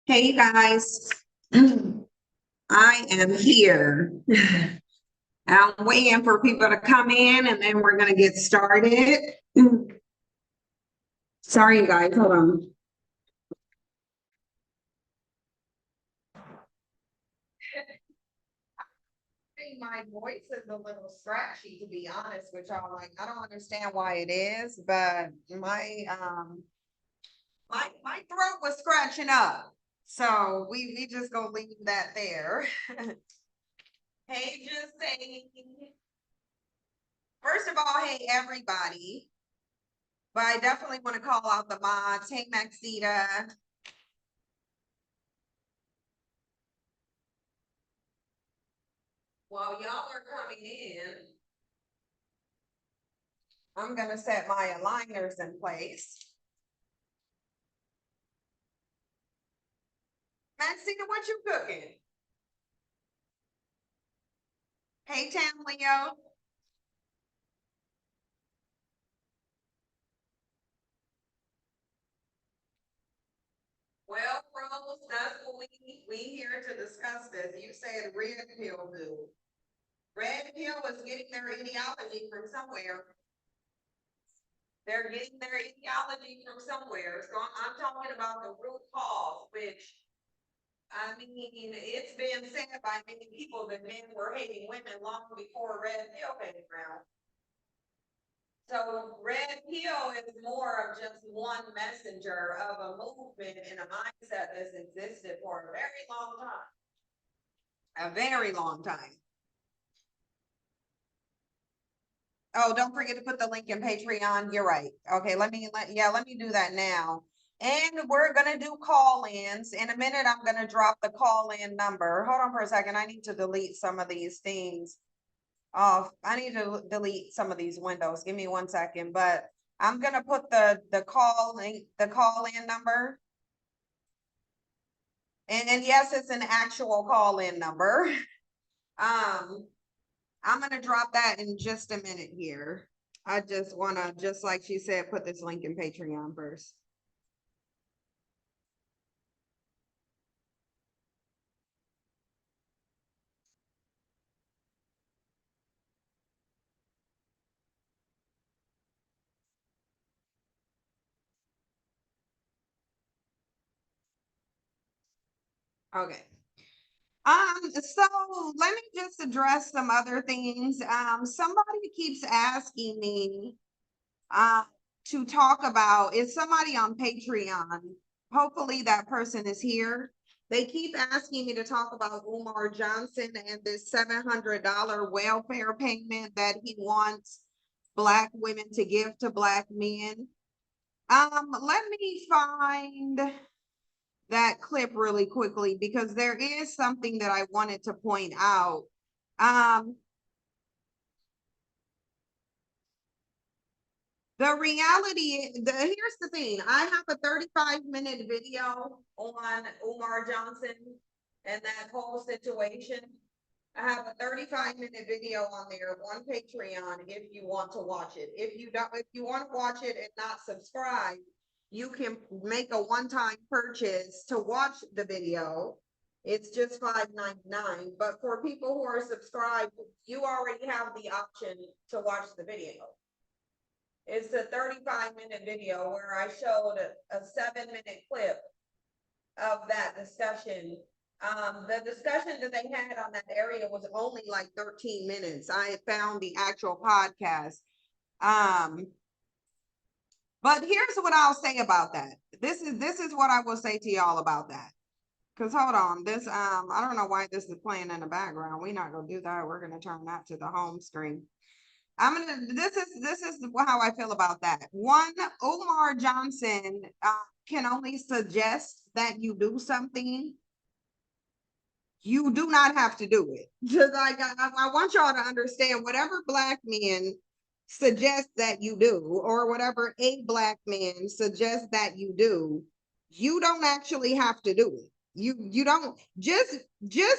Hey guys, I am here. I'm waiting for people to come in and then we're going to get started. Sorry, guys, hold on. My voice is a little scratchy, to be honest with y'all. Like, I don't understand why it is, but my throat was scratching up. So we just gonna leave that there. Hey, just saying. First of all, hey everybody. But I definitely want to call out the mods. Hey, Maxita. While y'all are coming in, I'm going to set my aligners in place. Maxita, what you cooking? Hey, Tam Leo. Well, Rose, that's what we here to discuss this. You said red pill do. Red pill is getting their ideology from somewhere. They're getting their ideology from somewhere. So I'm talking about the root cause, which I mean, it's been said by many people that men were hating women long before red pill came around. So red pill is more of just one messenger of a movement and a mindset that's existed for a very long time. A very long time. Oh, don't forget to put the link in Patreon. You're right. Okay, let me do that now. And we're gonna do call-ins. In a minute, I'm gonna drop the call-in number. Hold on for a second. I need to delete some of these things off. I need to delete some of these windows. Give me 1 second, but I'm gonna put the call-in number. And yes, it's an actual call-in number. I'm gonna drop that in just a minute here. I just wanna, just like she said, put this link in Patreon first. Okay. So let me just address some other things. Somebody keeps asking me to talk about, is somebody on Patreon? Hopefully that person is here. They keep asking me to talk about Umar Johnson and this $700 welfare payment that he wants Black women to give to Black men. Let me find that clip really quickly because there is something that I wanted to point out. The reality, here's the thing. I have a 35-minute video on Umar Johnson and that whole situation. I have a 35-minute video on there on Patreon if you want to watch it. If you want to watch it and not subscribe, you can make a one-time purchase to watch the video. It's just $5.99. But for people who are subscribed, you already have the option to watch the video. It's a 35-minute video where I showed a 7-minute clip of that discussion. The discussion that they had on that area was only like 13 minutes. I found the actual podcast. But here's what I'll say about that. This is what I will say to y'all about that. Because hold on, this I don't know why this is playing in the background. We're not gonna do that. We're gonna turn that to the home screen. This is how I feel about that. One, Umar Johnson can only suggest that you do something. You do not have to do it. Just like I want y'all to understand, whatever Black men suggest that you do, or whatever a Black man suggests that you do, you don't actually have to do it. You don't, just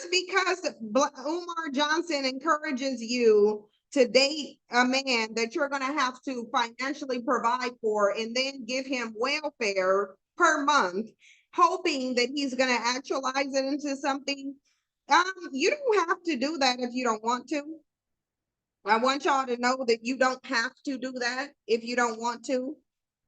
because Umar Johnson encourages you to date a man that you're going to have to financially provide for and then give him welfare per month, hoping that he's going to actualize it into something. You don't have to do that if you don't want to. I want y'all to know that you don't have to do that if you don't want to.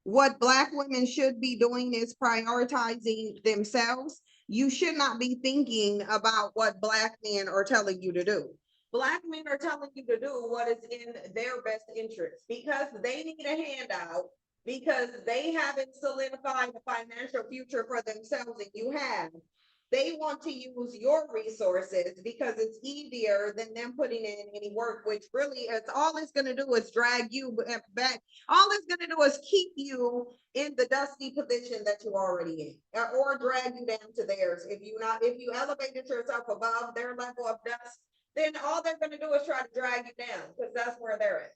What Black women should be doing is prioritizing themselves. You should not be thinking about what Black men are telling you to do. Black men are telling you to do what is in their best interest because they need a handout, because they haven't solidified a financial future for themselves and you have. They want to use your resources because it's easier than them putting in any work, which really it's all it's going to do is drag you back. All it's going to do is keep you in the dusty position that you're already in, or drag you down to theirs. If you elevated yourself above their level of dust, then all they're going to do is try to drag you down because that's where they're at.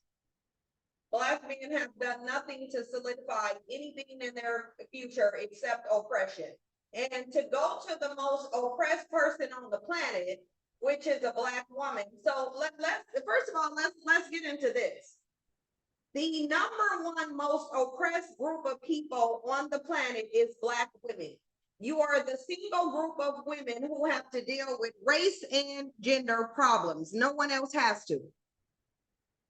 Black men have done nothing to solidify anything in their future except oppression. And to go to the most oppressed person on the planet, which is a Black woman. So let's first of all, let's get into this. The number one most oppressed group of people on the planet is Black women. You are the single group of women who have to deal with race and gender problems. No one else has to.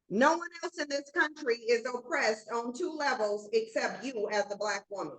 No one else in this country is oppressed on two levels except you as a Black woman.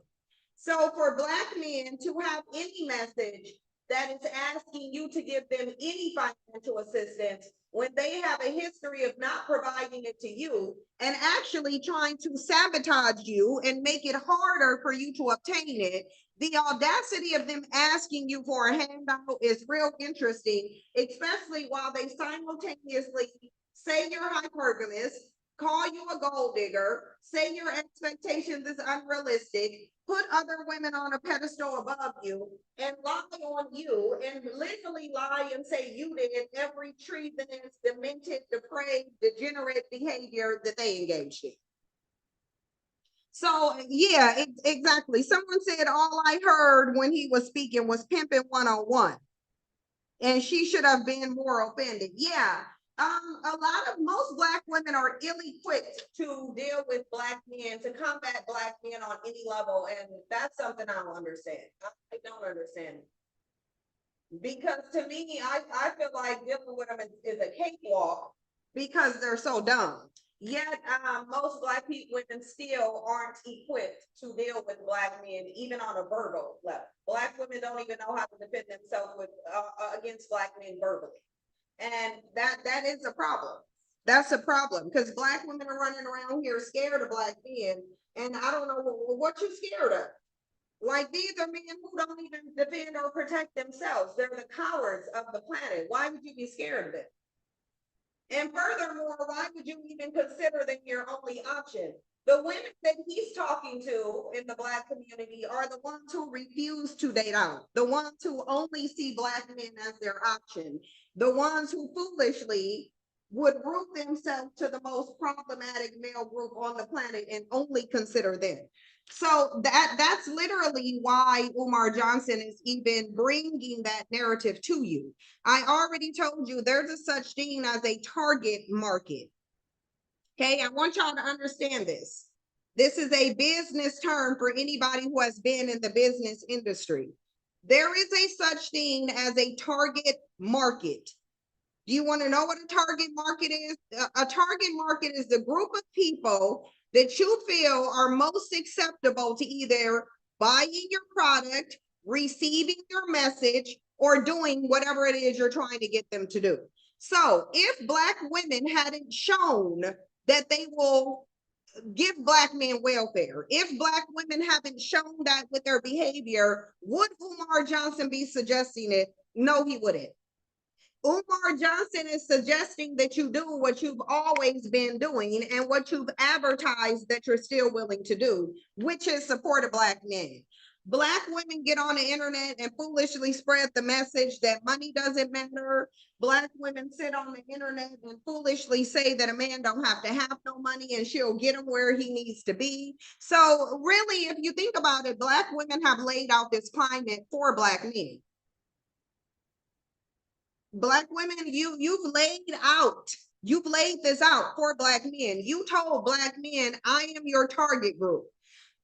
So for Black men to have any message that is asking you to give them any financial assistance when they have a history of not providing it to you and actually trying to sabotage you and make it harder for you to obtain it, the audacity of them asking you for a handout is real interesting, especially while they simultaneously say you're hypergamous, call you a gold digger, say your expectations is unrealistic, put other women on a pedestal above you, and lie on you, and literally lie and say you did every treasonous, demented, depraved, degenerate behavior that they engaged in. So yeah, exactly. Someone said all I heard when he was speaking was pimping 101. And she should have been more offended. Yeah. Most Black women are ill-equipped to deal with Black men, to combat Black men on any level. And that's something I don't understand. I don't understand. Because to me, I feel like dealing with them is a cakewalk because they're so dumb. Yet most Black women still aren't equipped to deal with Black men, even on a verbal level. Black women don't even know how to defend themselves against Black men verbally, and that is a problem. That's a problem because Black women are running around here scared of Black men, and I don't know what you're scared of. Like, these are men who don't even defend or protect themselves. They're the cowards of the planet. Why would you be scared of them? And furthermore, why would you even consider them your only option? The women that he's talking to in the Black community are the ones who refuse to date out, the ones who only see Black men as their option, the ones who foolishly would root themselves to the most problematic male group on the planet and only consider them. So that's literally why Umar Johnson is even bringing that narrative to you. I already told you there's a such thing as a target market. Okay, I want y'all to understand this. This is a business term for anybody who has been in the business industry. There is a such thing as a target market. Do you want to know what a target market is? A target market is the group of people that you feel are most acceptable to either buying your product, receiving your message, or doing whatever it is you're trying to get them to do. So if Black women hadn't shown that they will give Black men welfare, if Black women haven't shown that with their behavior, would Umar Johnson be suggesting it? No, he wouldn't. Umar Johnson is suggesting that you do what you've always been doing and what you've advertised that you're still willing to do, which is support a Black man. Black women get on the internet and foolishly spread the message that money doesn't matter. Black women sit on the internet and foolishly say that a man don't have to have no money and she'll get him where he needs to be. So really, if you think about it, Black women have laid out this climate for Black men. Black women, you've laid this out for Black men. You told Black men, I am your target group.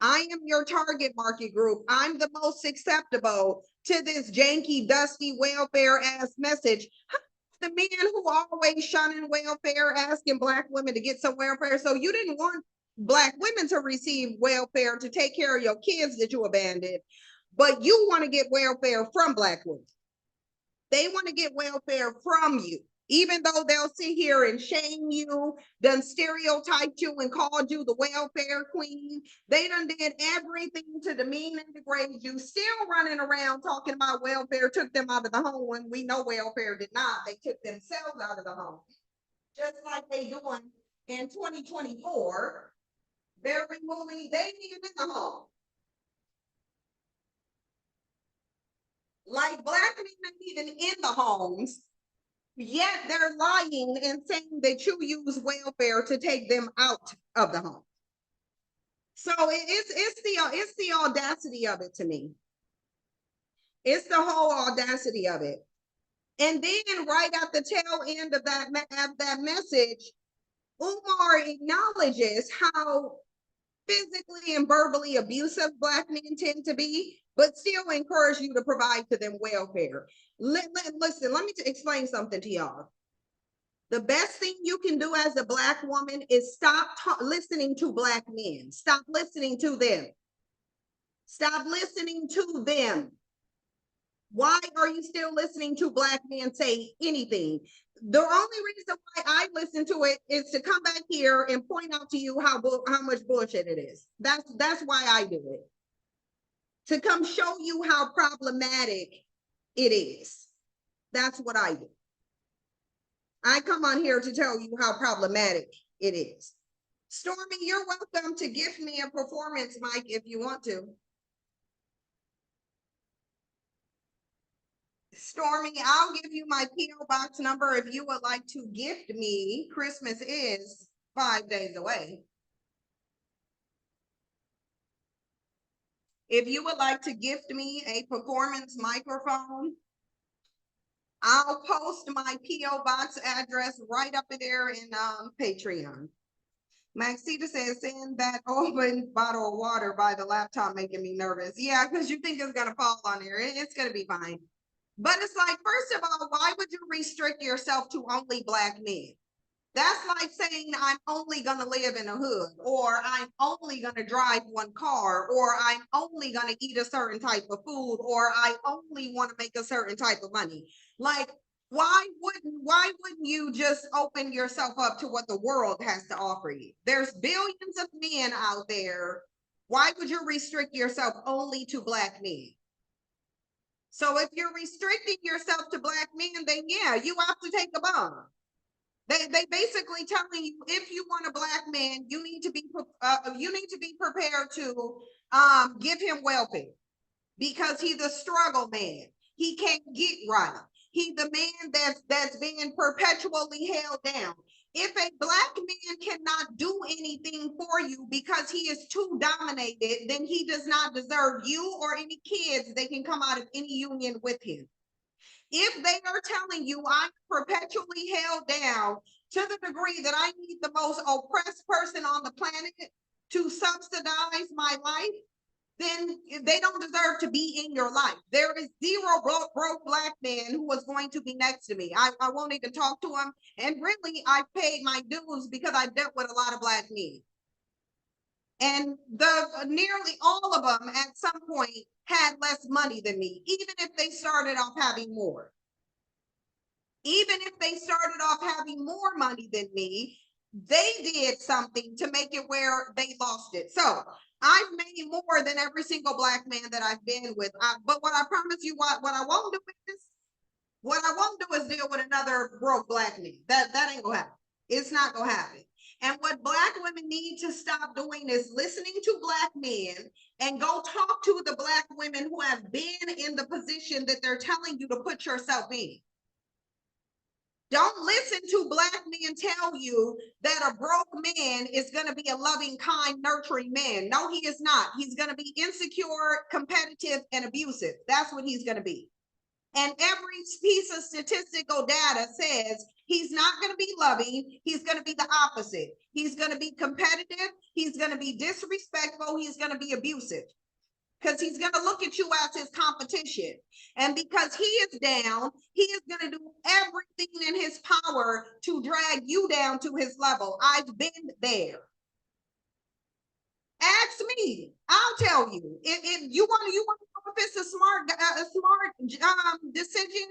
I am your target market group. I'm the most susceptible to this janky, dusty welfare ass message. The man who always shunning welfare, asking Black women to get some welfare. So you didn't want Black women to receive welfare to take care of your kids that you abandoned, but you want to get welfare from Black women. They want to get welfare from you, even though they'll sit here and shame you, done stereotyped you and called you the welfare queen. They done did everything to demean and degrade you, still running around talking about welfare took them out of the home when we know welfare did not. They took themselves out of the home, just like they doing in 2024. They're removing they need in the home. Like Black men even in the homes, yet they're lying and saying that you use welfare to take them out of the home. So it's the audacity of it to me. It's the whole audacity of it. And then right at the tail end of that message, Umar acknowledges how physically and verbally abusive Black men tend to be, but still encourage you to provide to them welfare. Listen, let me explain something to y'all. The best thing you can do as a Black woman is stop listening to Black men. Stop listening to them. Stop listening to them. Why are you still listening to Black men say anything? The only reason why I listen to it is to come back here and point out to you how much bullshit it is. That's why I do it. To come show you how problematic it is. That's what I do. I come on here to tell you how problematic it is. Stormy, you're welcome to gift me a performance mic if you want to. Stormy, I'll give you my P.O. box number if you would like to gift me. Christmas is 5 days away. If you would like to gift me a performance microphone, I'll post my P.O. box address right up there in Patreon. Maxita says, send that open bottle of water by the laptop making me nervous. Yeah, because you think it's going to fall on there. It's going to be fine. But it's like, first of all, why would you restrict yourself to only Black men? That's like saying I'm only going to live in a hood, or I'm only going to drive one car, or I'm only going to eat a certain type of food, or I only want to make a certain type of money. Like, why wouldn't you just open yourself up to what the world has to offer you? There's billions of men out there. Why would you restrict yourself only to Black men? So if you're restricting yourself to Black men, then yeah, you have to take a bomb. They basically telling you, if you want a Black man, you need to be prepared to give him welfare, because he's a struggle man. He can't get right. He's the man that's being perpetually held down. If a Black man cannot do anything for you because he is too dominated, then he does not deserve you or any kids that can come out of any union with him. If they are telling you I'm perpetually held down to the degree that I need the most oppressed person on the planet to subsidize my life, then they don't deserve to be in your life. There is zero broke Black man who was going to be next to me. I won't even talk to him. And really, I paid my dues because I dealt with a lot of Black men. And nearly all of them at some point had less money than me, even if they started off having more. Even if they started off having more money than me, they did something to make it where they lost it. So I've made more than every single Black man that I've been with. But what I promise you, what I won't do is deal with another broke Black man. That ain't gonna happen. It's not gonna happen. And what Black women need to stop doing is listening to Black men and go talk to the Black women who have been in the position that they're telling you to put yourself in. Don't listen to Black men tell you that a broke man is going to be a loving, kind, nurturing man. No, he is not. He's going to be insecure, competitive, and abusive. That's what he's going to be. And every piece of statistical data says He's not going to be loving. He's going to be the opposite. He's going to be competitive. He's going to be disrespectful. He's going to be abusive because he's going to look at you as his competition. And because he is down, he is going to do everything in his power to drag you down to his level. I've been there. Ask me, I'll tell you. If you want to know if it's a smart decision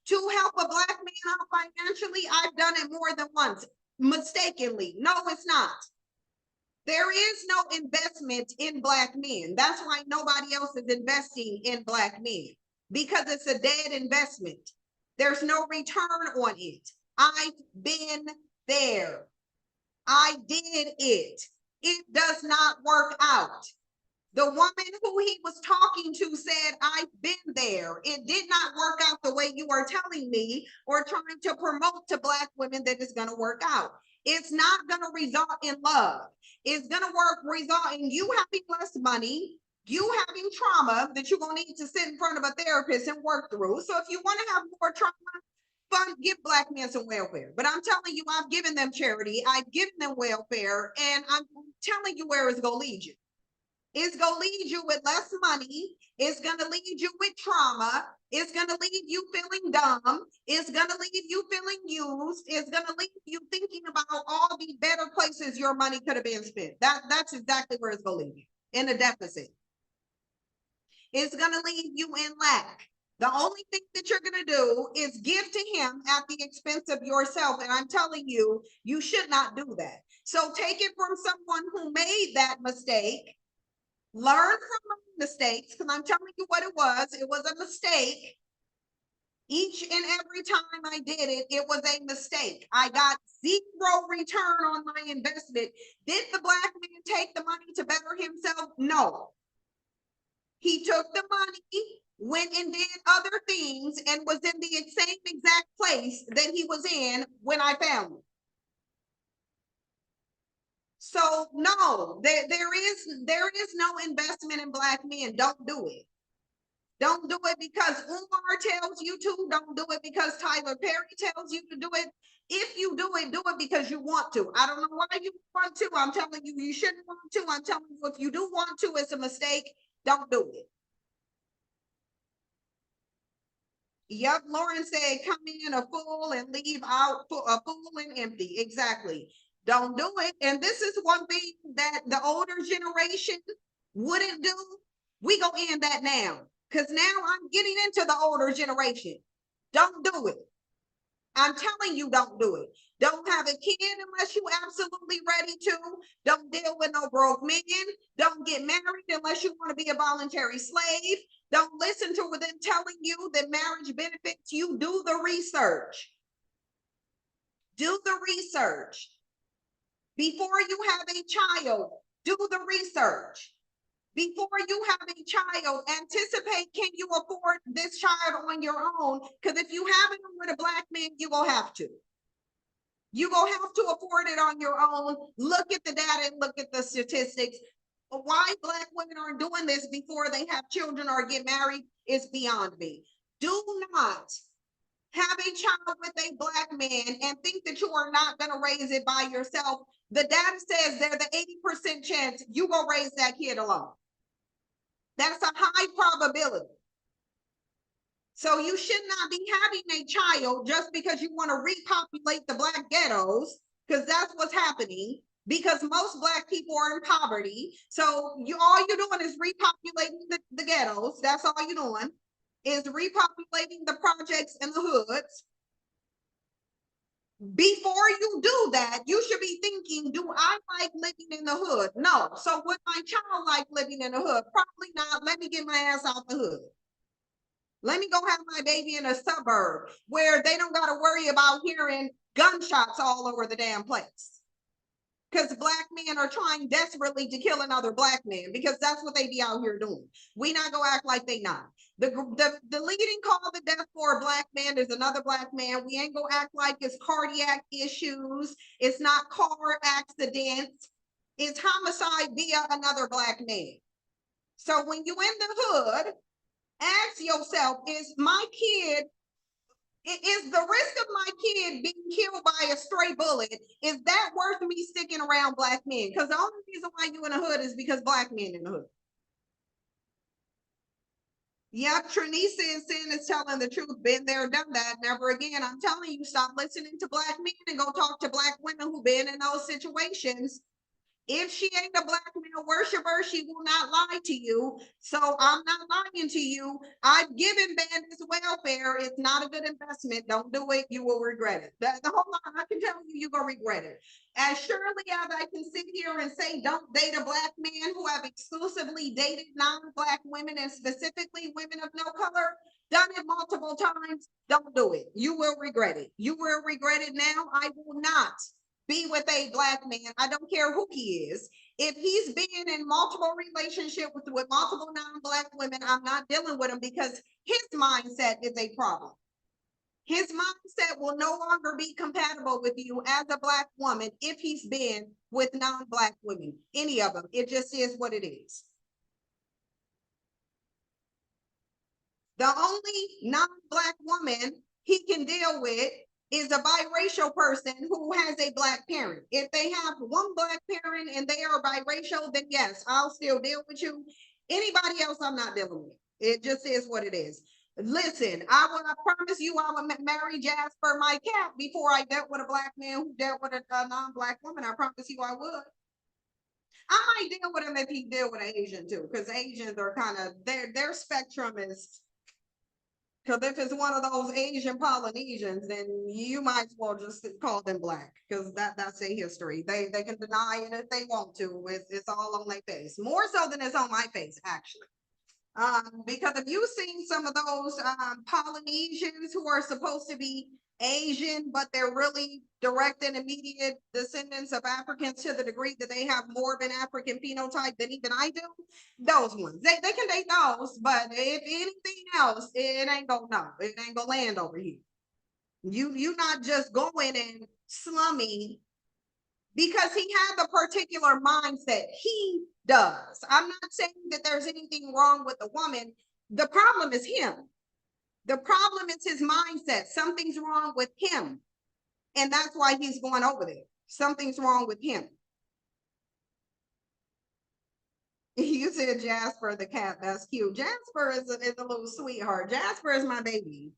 to help a Black man out financially, I've done it more than once, mistakenly. No, it's not. There is no investment in Black men. That's why nobody else is investing in Black men, because it's a dead investment. There's no return on it. I've been there. I did it. It does not work out. The woman who he was talking to said, I've been there. It did not work out the way you are telling me or trying to promote to Black women that it's going to work out. It's not going to result in love. It's going to result in you having less money, you having trauma that you're going to need to sit in front of a therapist and work through. So if you want to have more trauma, fun, give Black men some welfare. But I'm telling you, I've given them charity, I've given them welfare, and I'm telling you where it's going to lead you. It's going to lead you with less money. It's going to lead you with trauma. It's going to leave you feeling dumb. It's going to leave you feeling used. It's going to leave you thinking about all the better places your money could have been spent. That's exactly where it's going to leave you, in a deficit. It's going to leave you in lack. The only thing that you're going to do is give to him at the expense of yourself. And I'm telling you, you should not do that. So take it from someone who made that mistake. Learn from mistakes, because I'm telling you what it was. It was a mistake. Each and every time I did it, it was a mistake. I got zero return on my investment. Did the Black man take the money to better himself? No. He took the money, went and did other things, and was in the same exact place that he was in when I found him. So no, there is no investment in Black men. Don't do it. Don't do it because Umar tells you to. Don't do it because Tyler Perry tells you to do it. If you do it because you want to. I don't know why you want to. I'm telling you, you shouldn't want to. I'm telling you, if you do want to, it's a mistake. Don't do it. Yep, Lauren said, come in a full and leave out a full and empty. Exactly. Don't do it. And this is one thing that the older generation wouldn't do. We go in that now, because now I'm getting into the older generation. Don't do it. I'm telling you, don't do it. Don't have a kid unless you're absolutely ready to. Don't deal with no broke men. Don't get married unless you want to be a voluntary slave. Don't listen to them telling you that marriage benefits you. Do the research. Do the research. Before you have a child, do the research. Before you have a child, anticipate, can you afford this child on your own? Because if you have it with a Black man, you will have to. You will have to afford it on your own. Look at the data and look at the statistics. Why Black women aren't doing this before they have children or get married is beyond me. Do not have a child with a Black man and think that you are not going to raise it by yourself. The data says there's the 80% chance you will raise that kid alone. That's a high probability. So you should not be having a child just because you want to repopulate the Black ghettos, because that's what's happening, because most Black people are in poverty. So all you're doing is repopulating the ghettos. That's all you're doing, is repopulating the projects and the hoods. Before you do that, you should be thinking, do I like living in the hood? No. So would my child like living in the hood? Probably not. Let me get my ass out the hood. Let me go have my baby in a suburb where they don't got to worry about hearing gunshots all over the damn place. Because Black men are trying desperately to kill another Black man, because that's what they be out here doing. We not gonna act like they not. The leading cause of death for a Black man is another Black man. We ain't gonna act like it's cardiac issues. It's not car accidents. It's homicide via another Black man. So when you in the hood, ask yourself, is my kid Is the risk of my kid being killed by a stray bullet, is that worth me sticking around black men? Because the only reason why you in the hood is because black men in the hood. Yep, Trinice is saying is telling the truth. Been there, done that. Never again. I'm telling you, stop listening to black men and go talk to black women who've been in those situations. If she ain't a black male worshiper, she will not lie to you. So I'm not lying to you. I've given bandits welfare. It's not a good investment. Don't do it. You will regret it. The whole lot, I can tell you, you're going to regret it. As surely as I can sit here and say, don't date a black man who have exclusively dated non-black women and specifically women of no color, done it multiple times, don't do it. You will regret it. You will regret it now. I will not be with a black man. I don't care who he is. If he's been in multiple relationships with multiple non-black women, I'm not dealing with him because his mindset is a problem. His mindset will no longer be compatible with you as a black woman if he's been with non-black women, any of them. It just is what it is. The only non-black woman he can deal with is a biracial person who has a black parent. If they have one black parent and they are biracial, then yes, I'll still deal with you. Anybody else, I'm not dealing with. It just is what it is. Listen, I promise you I would marry Jasper, my cat, before I dealt with a black man who dealt with a non-black woman. I promise you I would. I might deal with him if he deal with an Asian too, because Asians are kind of, their spectrum is, because if it's one of those Asian Polynesians, then you might as well just call them black, because that's their history. They can deny it if they want to. It's all on their face, more so than it's on my face, actually. Because if you've seen some of those Polynesians who are supposed to be Asian, but they're really direct and immediate descendants of Africans to the degree that they have more of an African phenotype than even I do, those ones, they can date those, but if anything else, it ain't gonna know. It ain't gonna land over here. You not just going and slumming because he had the particular mindset. He does. I'm not saying that there's anything wrong with the woman. The problem is him. The problem is his mindset. Something's wrong with him. And that's why he's going over there. Something's wrong with him. You said Jasper the cat. That's cute. Jasper is a little sweetheart. Jasper is my baby.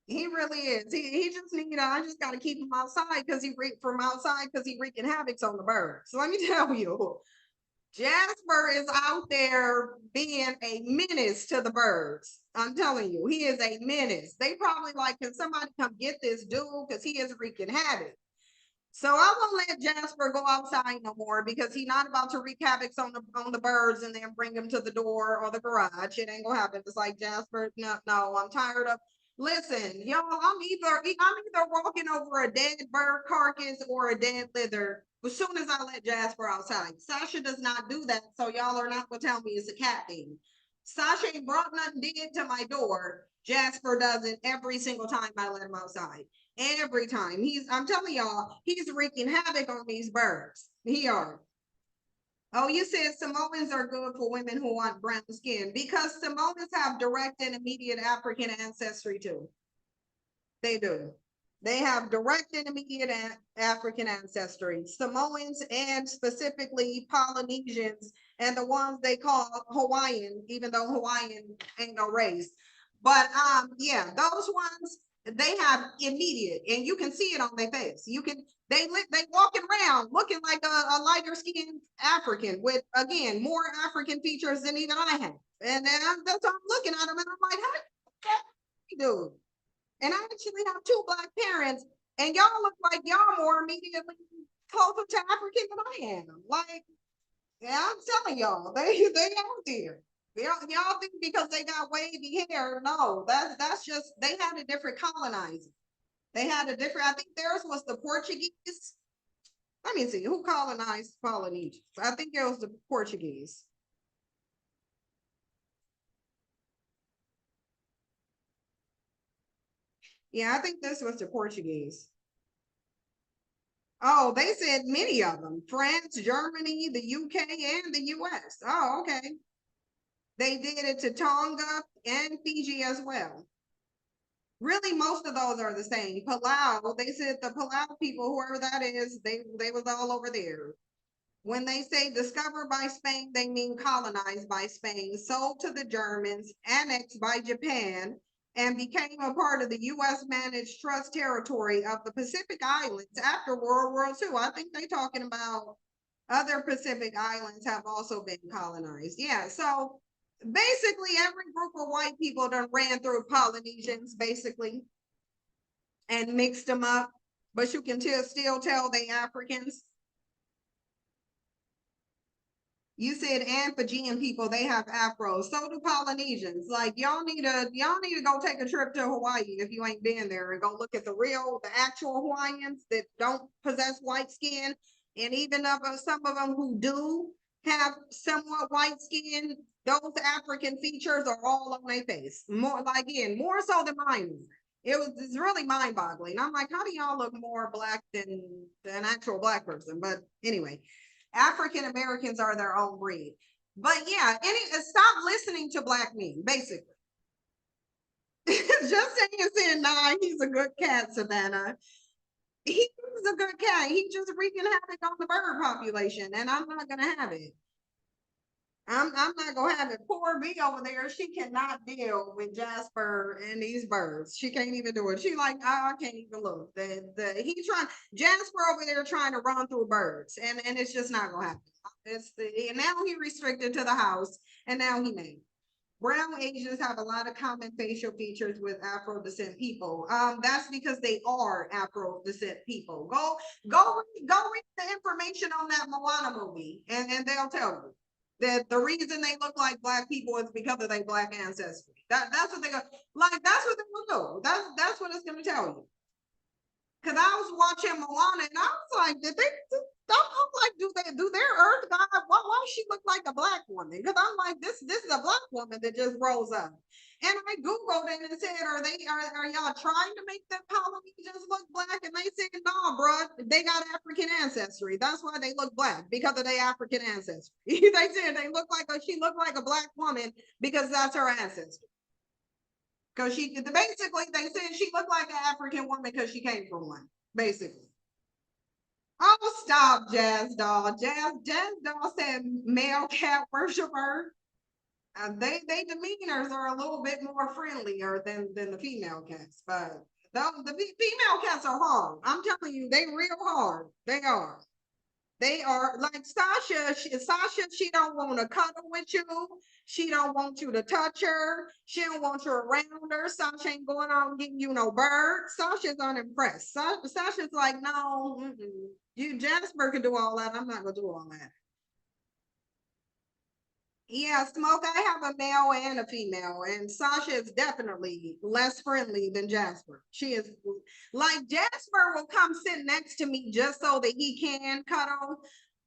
He really is. He just need, I just got to keep him outside because he from outside because he wreaking havoc on the birds. So let me tell you, Jasper is out there being a menace to the birds. I'm telling you, he is a menace. They probably like, can somebody come get this dude because he is wreaking havoc. So I won't let Jasper go outside no more because he's not about to wreak havoc on the birds and then bring them to the door or the garage. It ain't gonna happen. It's like Jasper, no, I'm tired of. Listen, y'all, I'm either walking over a dead bird carcass or a dead lizard as soon as I let Jasper outside. Sasha does not do that, so y'all are not gonna tell me it's a cat thing. Sasha ain't brought nothing dead to my door. Jasper does it every single time I let him outside. Every time. I'm telling y'all, he's wreaking havoc on these birds. He are. Oh, you said Samoans are good for women who want brown skin because Samoans have direct and immediate African ancestry too. They do. They have direct and immediate African ancestry. Samoans and specifically Polynesians and the ones they call Hawaiian, even though Hawaiian ain't no race. But yeah, those ones, they have immediate, and you can see it on their face. They walking around looking like a lighter skinned African with, again, more African features than even I have. And that's what I'm looking at them and I'm like, how you do? And I actually have two black parents, and y'all look like y'all more immediately closer to African than I am. Like, yeah, I'm telling y'all, they out there. Y'all think because they got wavy hair? No, that's just, they had a different colonizing. They had a different. I think theirs was the Portuguese. Let me see who colonized Polynesia. I think it was the Portuguese. Yeah, I think this was the Portuguese. Oh, they said many of them. France, Germany, the UK, and the US. Oh, okay. They did it to Tonga and Fiji as well. Really, most of those are the same. Palau, they said the Palau people, whoever that is, they was all over there. When they say discovered by Spain, they mean colonized by Spain, sold to the Germans, annexed by Japan, and became a part of the U.S. managed trust territory of the Pacific Islands after World War II. I think they talking about other Pacific islands have also been colonized. Yeah, so basically every group of white people done ran through Polynesians, basically, and mixed them up, but you can still tell they Africans. You said and Fijian people, they have afros. So do Polynesians. Like y'all need to go take a trip to Hawaii if you ain't been there and go look at the actual Hawaiians that don't possess white skin. And even of some of them who do have somewhat white skin, those African features are all on their face. More like again, more so than mine. It's really mind-boggling. I'm like, how do y'all look more black than an actual black person? But anyway. African Americans are their own breed. But yeah, stop listening to black men, basically. Just saying, nah, he's a good cat, Savannah. He's a good cat. He just wreaking havoc on the bird population, and I'm not gonna have it. I'm not gonna have it. Poor B over there, she cannot deal with Jasper and these birds. She can't even do it. She like, I can't even look. He trying Jasper over there trying to run through birds, and it's just not gonna happen. And now he restricted to the house, and now he made. Brown Asians have a lot of common facial features with Afro descent people. That's because they are Afro descent people. Go read the information on that Moana movie, and they'll tell you that the reason they look like black people is because of their black ancestry. That's what they go like. That's what they will do. That's what it's going to tell you. Because I was watching Moana and I was like, did they don't look like do their Earth God? Why she look like a black woman? Because I'm like, this is a black woman that just rose up. And I Googled it and said, are y'all trying to make them Polynesians look black? And they said, no, bro, they got African ancestry. That's why they look black, because of their African ancestry. They said she looked like a black woman because that's her ancestry. Because she basically they said she looked like an African woman because she came from one, basically. Oh, stop, Jazz Doll. Jazz Doll said male cat worshiper. They demeanors are a little bit more friendlier than the female cats, but the female cats are hard. I'm telling you, they real hard. They are. They are like Sasha. Sasha, she don't want to cuddle with you. She don't want you to touch her. She don't want you around her. Sasha ain't going on getting you no bird. Sasha's unimpressed. Sasha's like, no, you Jasper can do all that. I'm not gonna do all that. Yeah, Smoke, I have a male and a female, and Sasha is definitely less friendly than Jasper. She is like Jasper will come sit next to me just so that he can cuddle.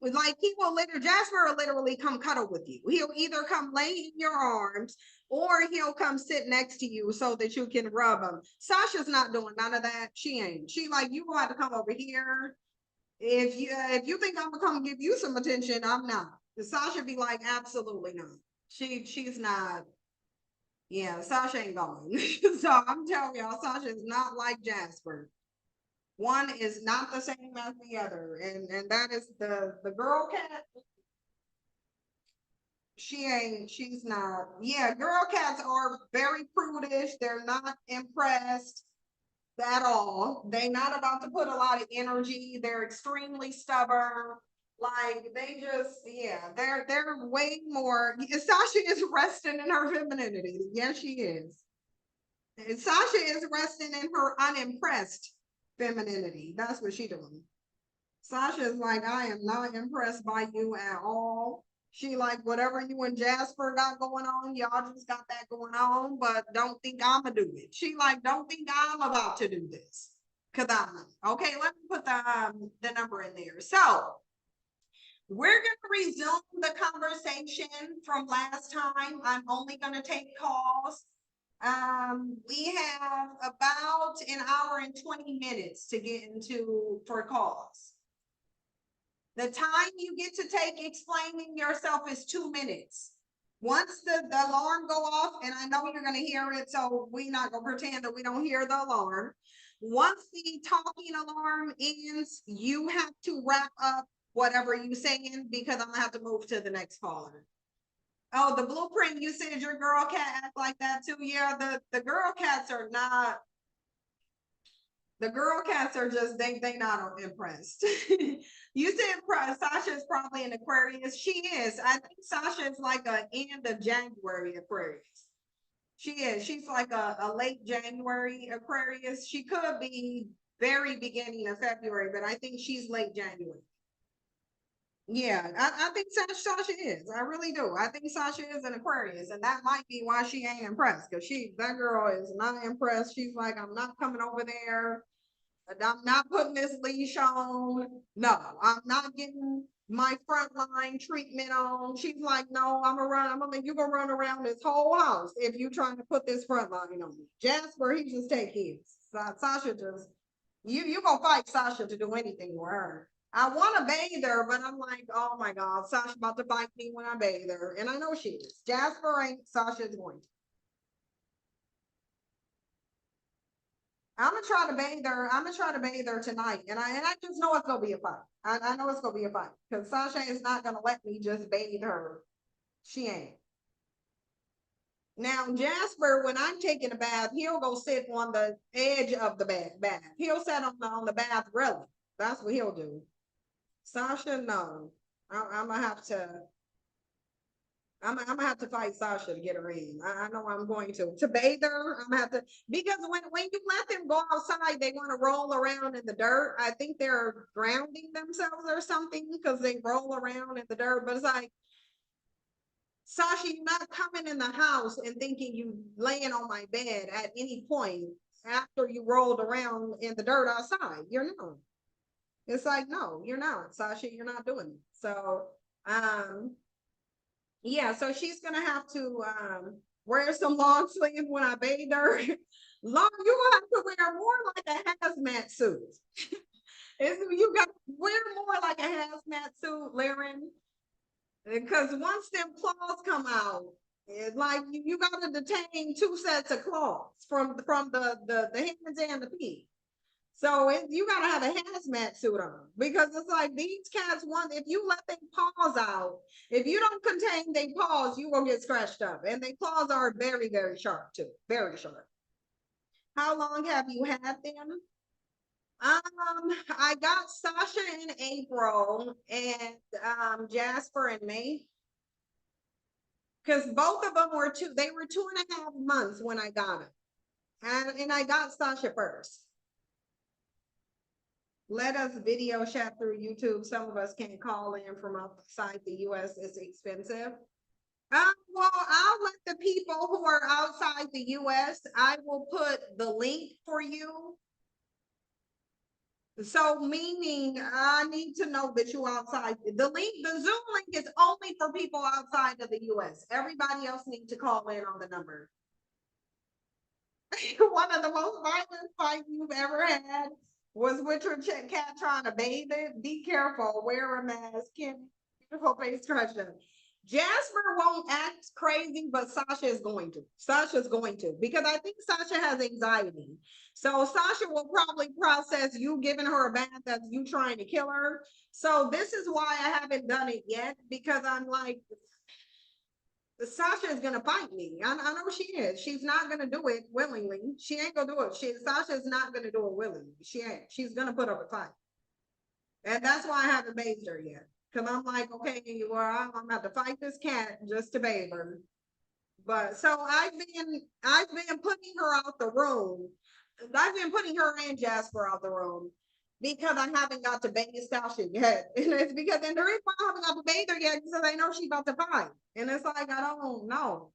Like he will Jasper will literally come cuddle with you. He'll either come lay in your arms or he'll come sit next to you so that you can rub him. Sasha's not doing none of that. She ain't. She like, you gonna have to come over here. If you think I'm gonna come give you some attention, I'm not. Sasha be like, absolutely not. She's not. Yeah, Sasha ain't going. So I'm telling y'all, Sasha is not like Jasper. One is not the same as the other, and that is the girl cat. She's not. Yeah, girl cats are very prudish. They're not impressed at all. They're not about to put a lot of energy. They're extremely stubborn. Like they just, yeah, they're way more. Sasha is resting in her femininity. Yes, she is. And Sasha is resting in her unimpressed femininity. That's what she doing. Sasha is like, I am not impressed by you at all. She like whatever you and Jasper got going on, y'all just got that going on, but don't think I'ma do it. She like, don't think I'm about to do this. Cause I'm not. Okay, let me put the number in there. So we're gonna resume the conversation from last time. I'm only gonna take calls. We have about an hour and 20 minutes to get into for calls. The time you get to take explaining yourself is 2 minutes. Once the alarm go off, and I know you're gonna hear it, so we're not gonna pretend that we don't hear the alarm. Once the talking alarm ends, you have to wrap up whatever you saying, because I'm gonna have to move to the next caller. Oh, the blueprint, you said your girl cat act like that too. Yeah, the girl cats are not, the girl cats are just, they not impressed. You said Sasha is probably an Aquarius. She is. I think Sasha is like a end of January Aquarius. She is. She's like a late January Aquarius. She could be very beginning of February, but I think she's late January. Yeah, I think Sasha is. I really do. I think Sasha is an Aquarius, and that might be why she ain't impressed. Because that girl is not impressed. She's like, I'm not coming over there. I'm not putting this leash on. No, I'm not getting my frontline treatment on. She's like, no, I'm gonna let you go run around this whole house if you trying to put this frontline on me. Jasper, he just take his. Sasha just, you gonna fight Sasha to do anything with her. I want to bathe her, but I'm like, oh my God, Sasha about to fight me when I bathe her. And I know she is. Jasper ain't, Sasha's going to. I'm gonna try to bathe her. I'm gonna try to bathe her tonight, and I just know it's gonna be a fight. I know it's gonna be a fight because Sasha is not gonna let me just bathe her. She ain't. Now Jasper, when I'm taking a bath, he'll go sit on the edge of the bath. He'll sit on the bath relic. That's what he'll do. Sasha, no. I'm gonna have to. I'm gonna have to fight Sasha to get her in. I know I'm going to bathe her. I'm gonna have to, because when you let them go outside, they want to roll around in the dirt. I think they're grounding themselves or something because they roll around in the dirt. But it's like, Sasha, you're not coming in the house and thinking you laying on my bed at any point after you rolled around in the dirt outside. You're not. It's like, no, you're not, Sasha. You're not doing it. So, yeah, so she's gonna have to wear some long sleeves when I bathe her. Long, you gonna have to wear more like a hazmat suit. You got to wear more like a hazmat suit, Laren, because once them claws come out, it's like you got to detain two sets of claws from the hands and the feet. So you gotta have a hazmat suit on, because it's like these cats want, if you let their paws out, if you don't contain their paws, you will get scratched up. And their claws are very, very sharp too, very sharp. How long have you had them? I got Sasha in April and Jasper in May. Because both of them were they were 2.5 months when I got them. And I got Sasha first. Let us video chat through YouTube. Some of us can't call in from outside the US. It's expensive. Well, I'll let the people who are outside the US, I will put the link for you. So meaning I need to know that you're outside. The Zoom link is only for people outside of the US. Everybody else needs to call in on the number. One of the most violent fights you've ever had was with your cat trying to bathe it. Be careful, wear a mask, beautiful face correction. Jasper won't act crazy, but Sasha is going to. Sasha's going to, because I think Sasha has anxiety. So Sasha will probably process you giving her a bath as you trying to kill her. So this is why I haven't done it yet, because I'm like, Sasha is gonna fight me. I know she is. She's not gonna do it willingly. She ain't gonna do it. Sasha is not gonna do it willingly. She ain't. She's gonna put up a fight. And that's why I haven't bathed her yet. Cause I'm like, okay, well, I'm gonna have to fight this cat just to bathe her. But so I've been putting her out the room. I've been putting her and Jasper out the room because I haven't got to bathe Sasha yet. And it's because, and the reason why I haven't got to bathe her yet is because I know she's about to fight. And it's like, I don't know.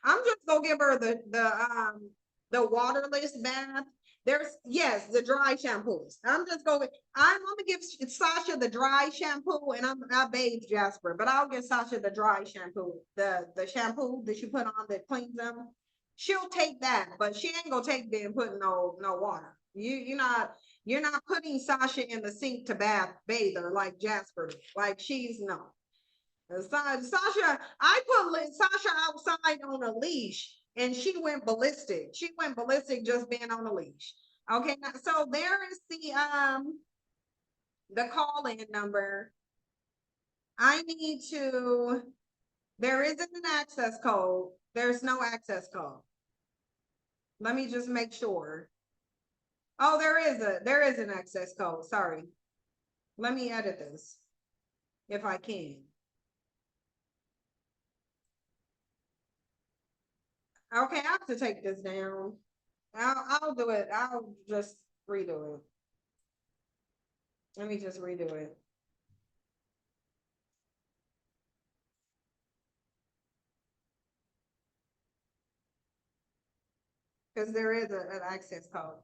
I'm just gonna give her the waterless bath. There's, yes, the dry shampoos. I'm gonna give Sasha the dry shampoo, and I bathe Jasper, but I'll give Sasha the dry shampoo, the shampoo that you put on that cleans them. She'll take that, but she ain't gonna take that and put no water. You're not putting Sasha in the sink to bathe her like Jasper. Like she's no. Sasha, I put Sasha outside on a leash and she went ballistic. She went ballistic just being on a leash. Okay, so there is the call-in number. I need to, there isn't an access code. There's no access code. Let me just make sure. Oh, there is an access code. Sorry. Let me edit this if I can. Okay, I have to take this down. I'll do it. I'll just redo it. Let me just redo it. Because there is an access code.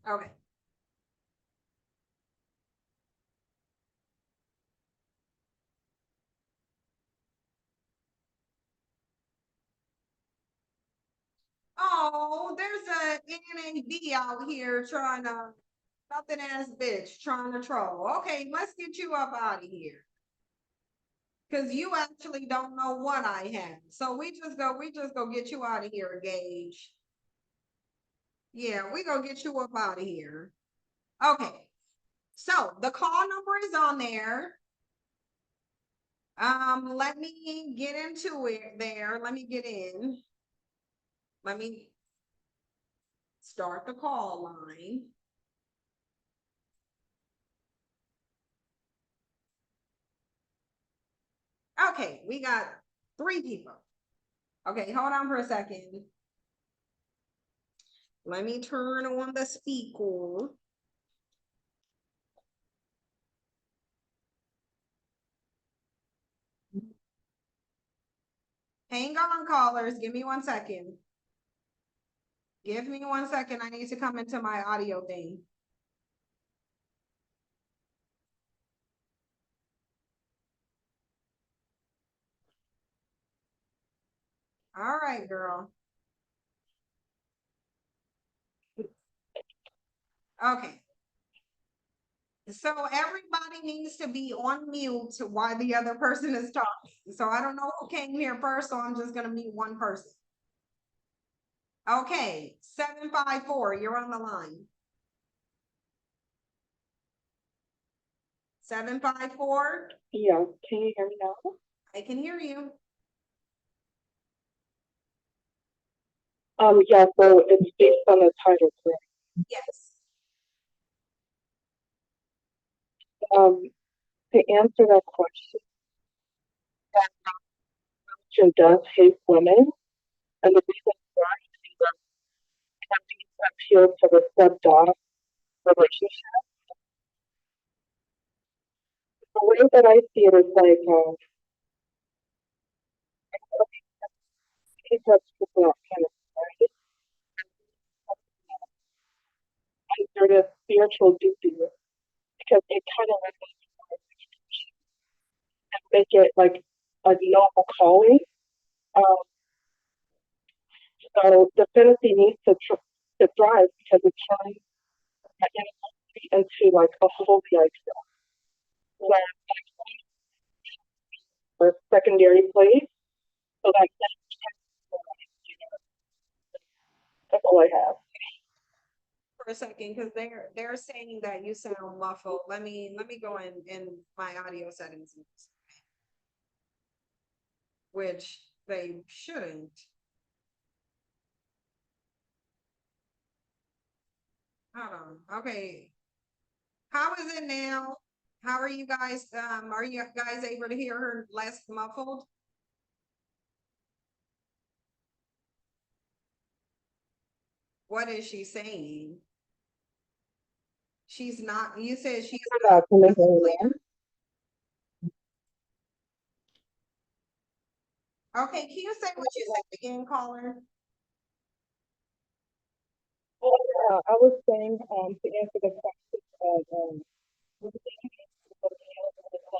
Okay. Oh, there's a NAD out here trying to, nothing ass bitch trying to troll. Okay, let's get you up out of here. Cause you actually don't know what I have. So we just go get you out of here, Gage. Yeah, we gonna get you up out of here. Okay. So the call number is on there. Let me get into it there. Let me get in. Let me start the call line. Okay, we got 3 people. Okay, hold on for a second. Let me turn on the speaker. Hang on, callers. Give me 1 second. Give me 1 second. I need to come into my audio thing. All right, girl. Okay. So everybody needs to be on mute while the other person is talking. So I don't know who came here first, so I'm just gonna mute one person. Okay, 754, you're on the line. 754, Yeah, can you hear me now? I can hear you. Yeah, so it's based on the title, correct? Yes. Um, to answer that question, religion does hate women, and the reason why is that these appeal to the step-dog relationship. The way that I see it is like, he touched people that kind of right under the spiritual duty because it kind of like make it like a noble calling. Um, so the fantasy needs to thrive because it turns into like a holy ideal where a secondary place. So that's all I have. For a second, because they're saying that you sound muffled. Let me go in my audio settings, which they shouldn't. Hold on. Okay. How is it now? How are you guys? Are you guys able to hear her less muffled? What is she saying? She's not, you said she's not. Can they hear me now? Okay, can you say what you said again, caller? I was saying to answer the question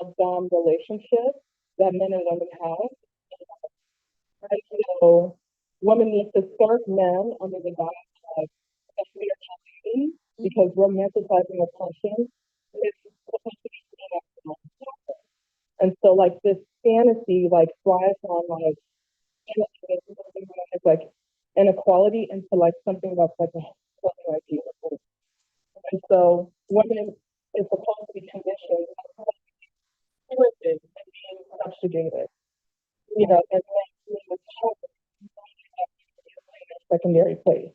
of dom relationship that men and women have. And so women need to serve men under the guise of a spiritual duty because romanticizing a person is supposed to be seen as the most important. And so like this fantasy like thrives on like it's like inequality into like something that's like a something like beautiful. And so women is supposed to be conditioned limited and being subjugated, you know, and then being with children in a secondary place.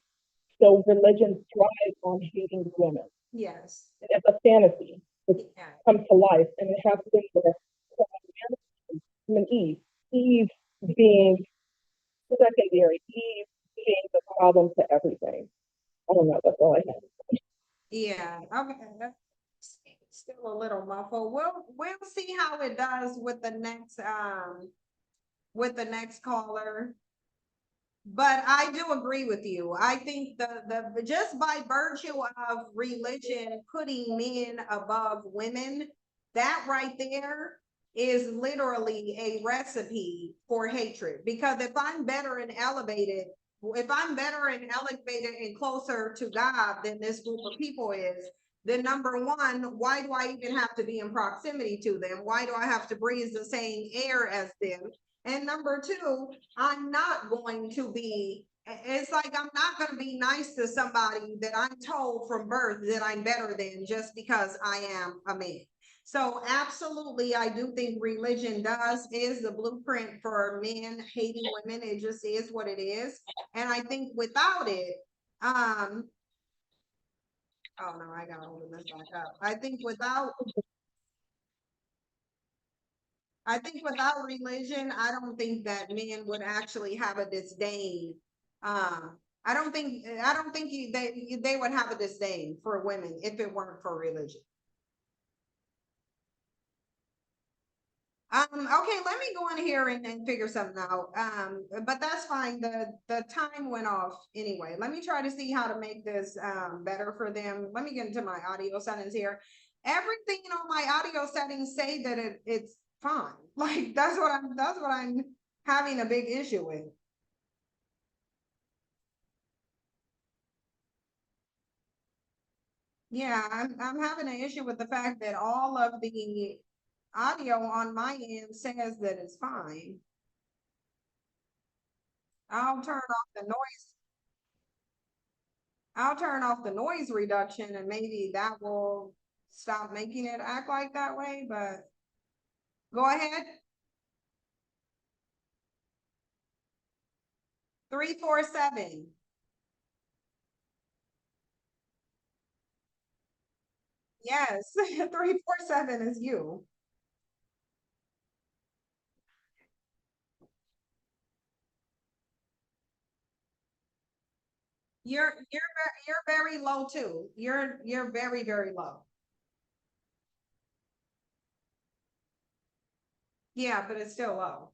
So religion thrives on hating women. Yes. It's a fantasy. It's Yeah. come to life, and it has been there from Eve. Eve being secondary, Eve being the problem to everything. I don't know, that's all I have. Yeah, okay, that's still a little muffled. We'll see how it does with the next caller. But I do agree with you. I think the just by virtue of religion putting men above women, that right there is literally a recipe for hatred. Because if I'm better and elevated, if I'm better and elevated and closer to God than this group of people is, then number one, why do I even have to be in proximity to them? Why do I have to breathe the same air as them? And number two, I'm not going to be, it's like I'm not going to be nice to somebody that I'm told from birth that I'm better than just because I am a man. So absolutely, I do think religion is the blueprint for men hating women. It just is what it is. And I think without it, oh no, I gotta hold this back up. I think without religion, I don't think that men would actually have a disdain. I don't think they would have a disdain for women if it weren't for religion. Okay, let me go in here and figure something out. But that's fine. The time went off anyway. Let me try to see how to make this better for them. Let me get into my audio settings here. Everything on my audio settings say that it's fine. Like that's what I'm having a big issue with. Yeah, I'm having an issue with the fact that all of the audio on my end says that it's fine. I'll turn off the noise. I'll turn off the noise reduction and maybe that will stop making it act like that way, but go ahead. 347. Yes, 347 is you. You're very low too. You're very, very low. Yeah, but it's still low.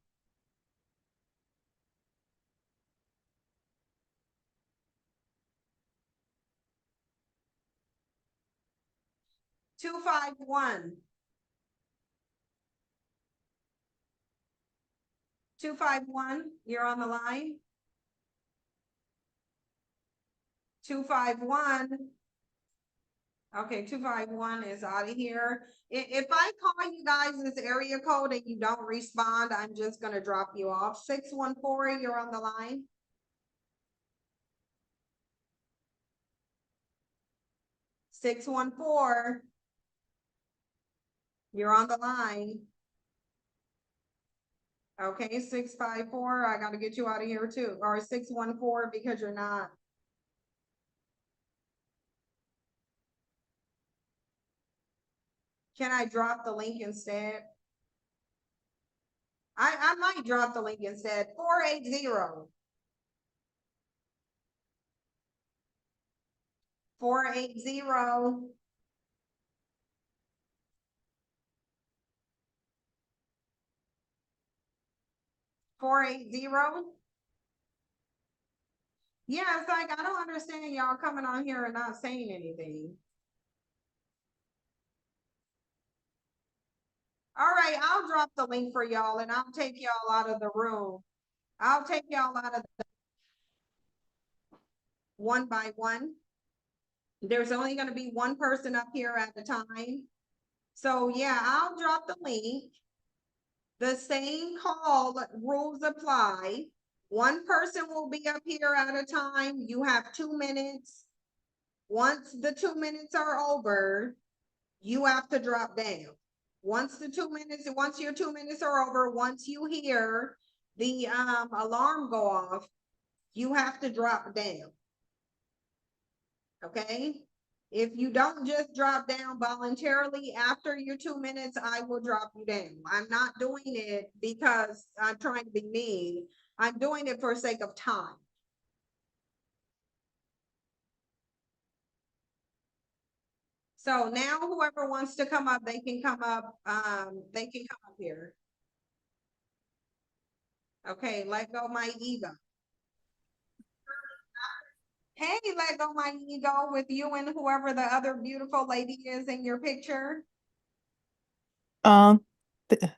251. 251, you're on the line. 251. Okay, 251 is out of here. If I call you guys this area code and you don't respond, I'm just gonna drop you off. 614, you're on the line. 614, you're on the line. Okay, 654, I gotta get you out of here too, or 614 because you're not. Can I drop the link instead? I might drop the link instead. 480. 480. 480. Yeah, it's like I don't understand y'all coming on here and not saying anything. All right, I'll drop the link for y'all and I'll take y'all out of the room. I'll take y'all out of one by one. There's only gonna be one person up here at a time. So yeah, I'll drop the link. The same call rules apply. One person will be up here at a time. You have 2 minutes. Once the 2 minutes are over, you have to drop down. Once your 2 minutes are over, once you hear the alarm go off, you have to drop down. Okay? If you don't just drop down voluntarily after your 2 minutes, I will drop you down. I'm not doing it because I'm trying to be mean. I'm doing it for sake of time. So now whoever wants to come up, they can come up, here. Okay, let go my ego. Hey, let go my ego with you and whoever the other beautiful lady is in your picture. Um, can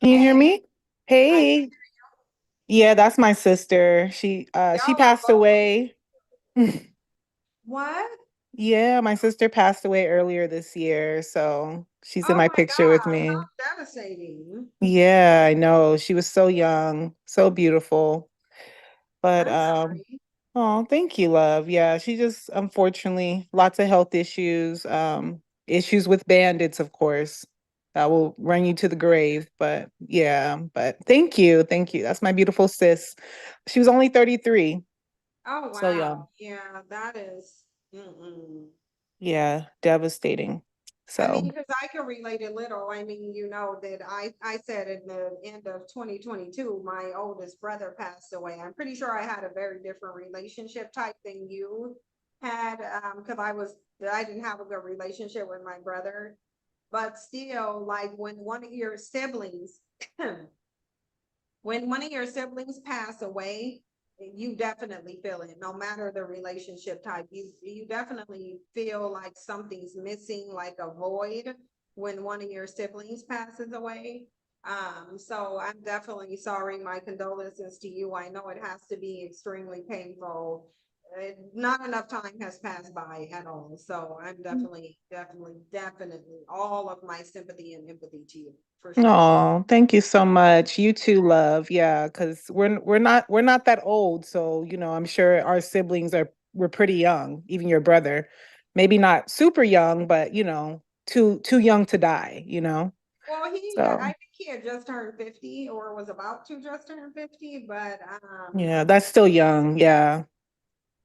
you hear me? Hey, yeah, that's my sister. She Y'all are passed both- away. What? Yeah, my sister passed away earlier this year, so she's in Oh my my picture with God, me. how devastating. Yeah, I know. She was so young, so beautiful. But I'm sorry. oh, thank you, love. Yeah, she just unfortunately lots of health issues, issues with bandits, of course. That will run you to the grave. But yeah, but thank you. Thank you. That's my beautiful sis. She was only 33. Oh, So young. wow. Yeah, that is. Mm-mm. Yeah, devastating. I mean, So, because I can relate a little. I mean, you know that I said at the end of 2022, my oldest brother passed away. I'm pretty sure I had a very different relationship type than you had, because I didn't have a good relationship with my brother. But still, like when one of your siblings, when one of your siblings pass away, you definitely feel it, no matter the relationship type. You definitely feel like something's missing, like a void when one of your siblings passes away. So I'm definitely sorry. My condolences to you. I know it has to be extremely painful. Not enough time has passed by at all. So I'm definitely all of my sympathy and empathy to you for sure. oh, thank you so much. You too, love. Yeah, because we're not that old, so I'm sure our siblings we're pretty young, even your brother. Maybe not super young, but too young to die. Well, I So think he had just turned 50 or was about to just turn 50, but yeah, that's still young. Yeah,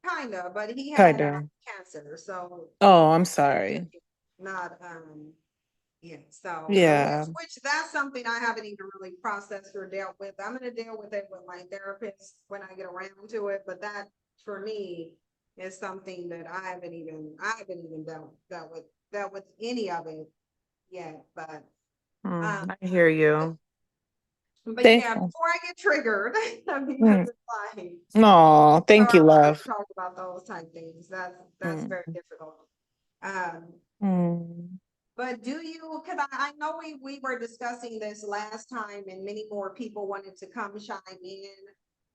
kind of, but he kind had of. cancer, so Oh, I'm sorry. not yeah, so Yeah. which that's something I haven't even really processed or dealt with. I'm gonna deal with it with my therapist when I get around to it, but that for me is something that I haven't even dealt with any of it yet, but um I hear you. But Thank yeah, you. before I get triggered, because Mm. it's like, No, so thank you, I'm not love. gonna talk about those type things. That's very Mm. difficult. Um, Mm. but do you, because I know we were discussing this last time and many more people wanted to come chime in.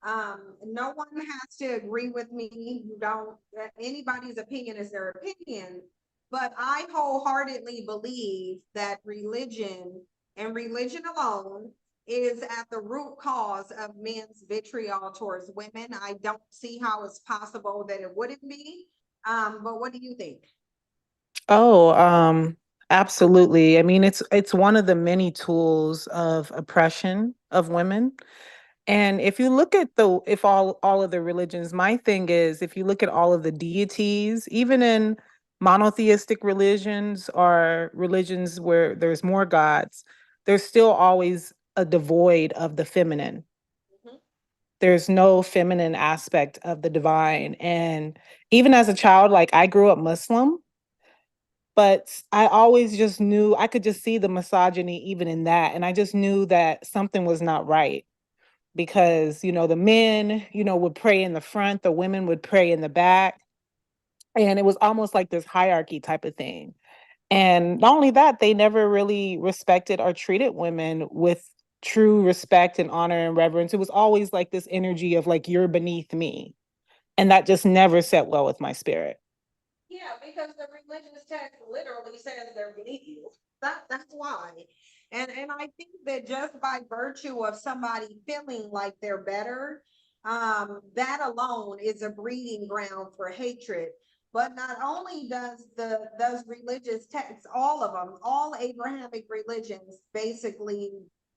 No one has to agree with me. You don't, anybody's opinion is their opinion. But I wholeheartedly believe that religion and religion alone is at the root cause of men's vitriol towards women. I don't see how it's possible that it wouldn't be. But what do you think? Oh, absolutely. I mean, it's one of the many tools of oppression of women. And if you look at if all of the religions, my thing is if you look at all of the deities, even in monotheistic religions or religions where there's more gods, there's still always a devoid of the feminine. Mhm. There's no feminine aspect of the divine. And even as a child, like I grew up Muslim, but I always just knew I could just see the misogyny even in that. And I just knew that something was not right because, the men, would pray in the front, the women would pray in the back. And it was almost like this hierarchy type of thing. And not only that, they never really respected or treated women with true respect and honor and reverence. It was always like this energy of like, you're beneath me. And that just never set well with my spirit. Yeah, because the religious text literally says they're beneath you. That's why. And I think that just by virtue of somebody feeling like they're better, that alone is a breeding ground for hatred. But not only does religious texts, all of them, all Abrahamic religions basically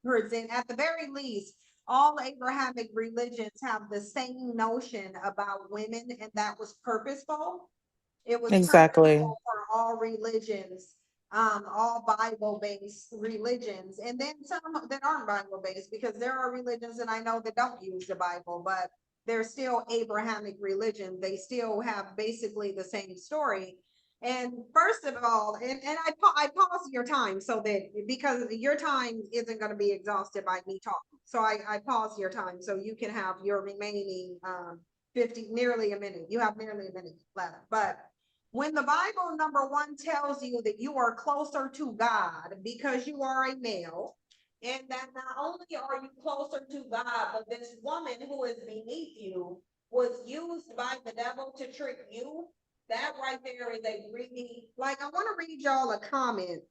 present, at the very least, all Abrahamic religions have the same notion about women, and that was purposeful. It was Exactly. purposeful for all religions, all Bible-based religions, and then some that aren't Bible-based, because there are religions that I know that don't use the Bible, but they're still Abrahamic religion. They still have basically the same story. And first of all, and I pause your time so that, because your time isn't going to be exhausted by me talking. So I pause your time so you can have your remaining 50, nearly a minute. You have nearly a minute left. But when the Bible, number one, tells you that you are closer to God because you are a male, and that not only are you closer to God, but this woman who is beneath you was used by the devil to trick you, that right there is a really, like, I want to read y'all a comment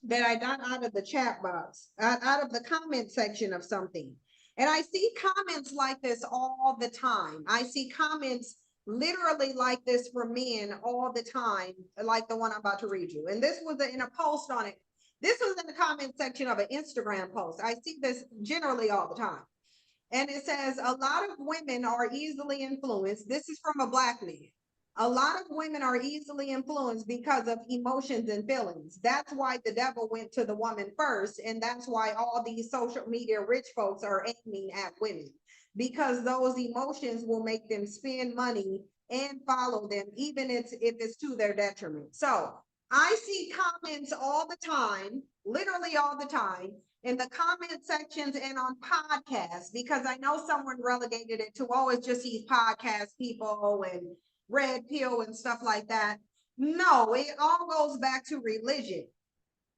that I got out of the chat box, out of the comment section of something. And I see comments like this all the time. I see comments literally like this from men all the time, like the one I'm about to read you. And this was in a post on it. This was in the comment section of an Instagram post. I see this generally all the time. And it says, a lot of women are easily influenced. This is from a Black man. A lot of women are easily influenced because of emotions and feelings. That's why the devil went to the woman first. And that's why all these social media rich folks are aiming at women, because those emotions will make them spend money and follow them, even if it's to their detriment. So I see comments all the time, literally all the time, in the comment sections and on podcasts, because I know someone relegated it to, oh, it's just these podcast people and red pill and stuff like that. No, it all goes back to religion.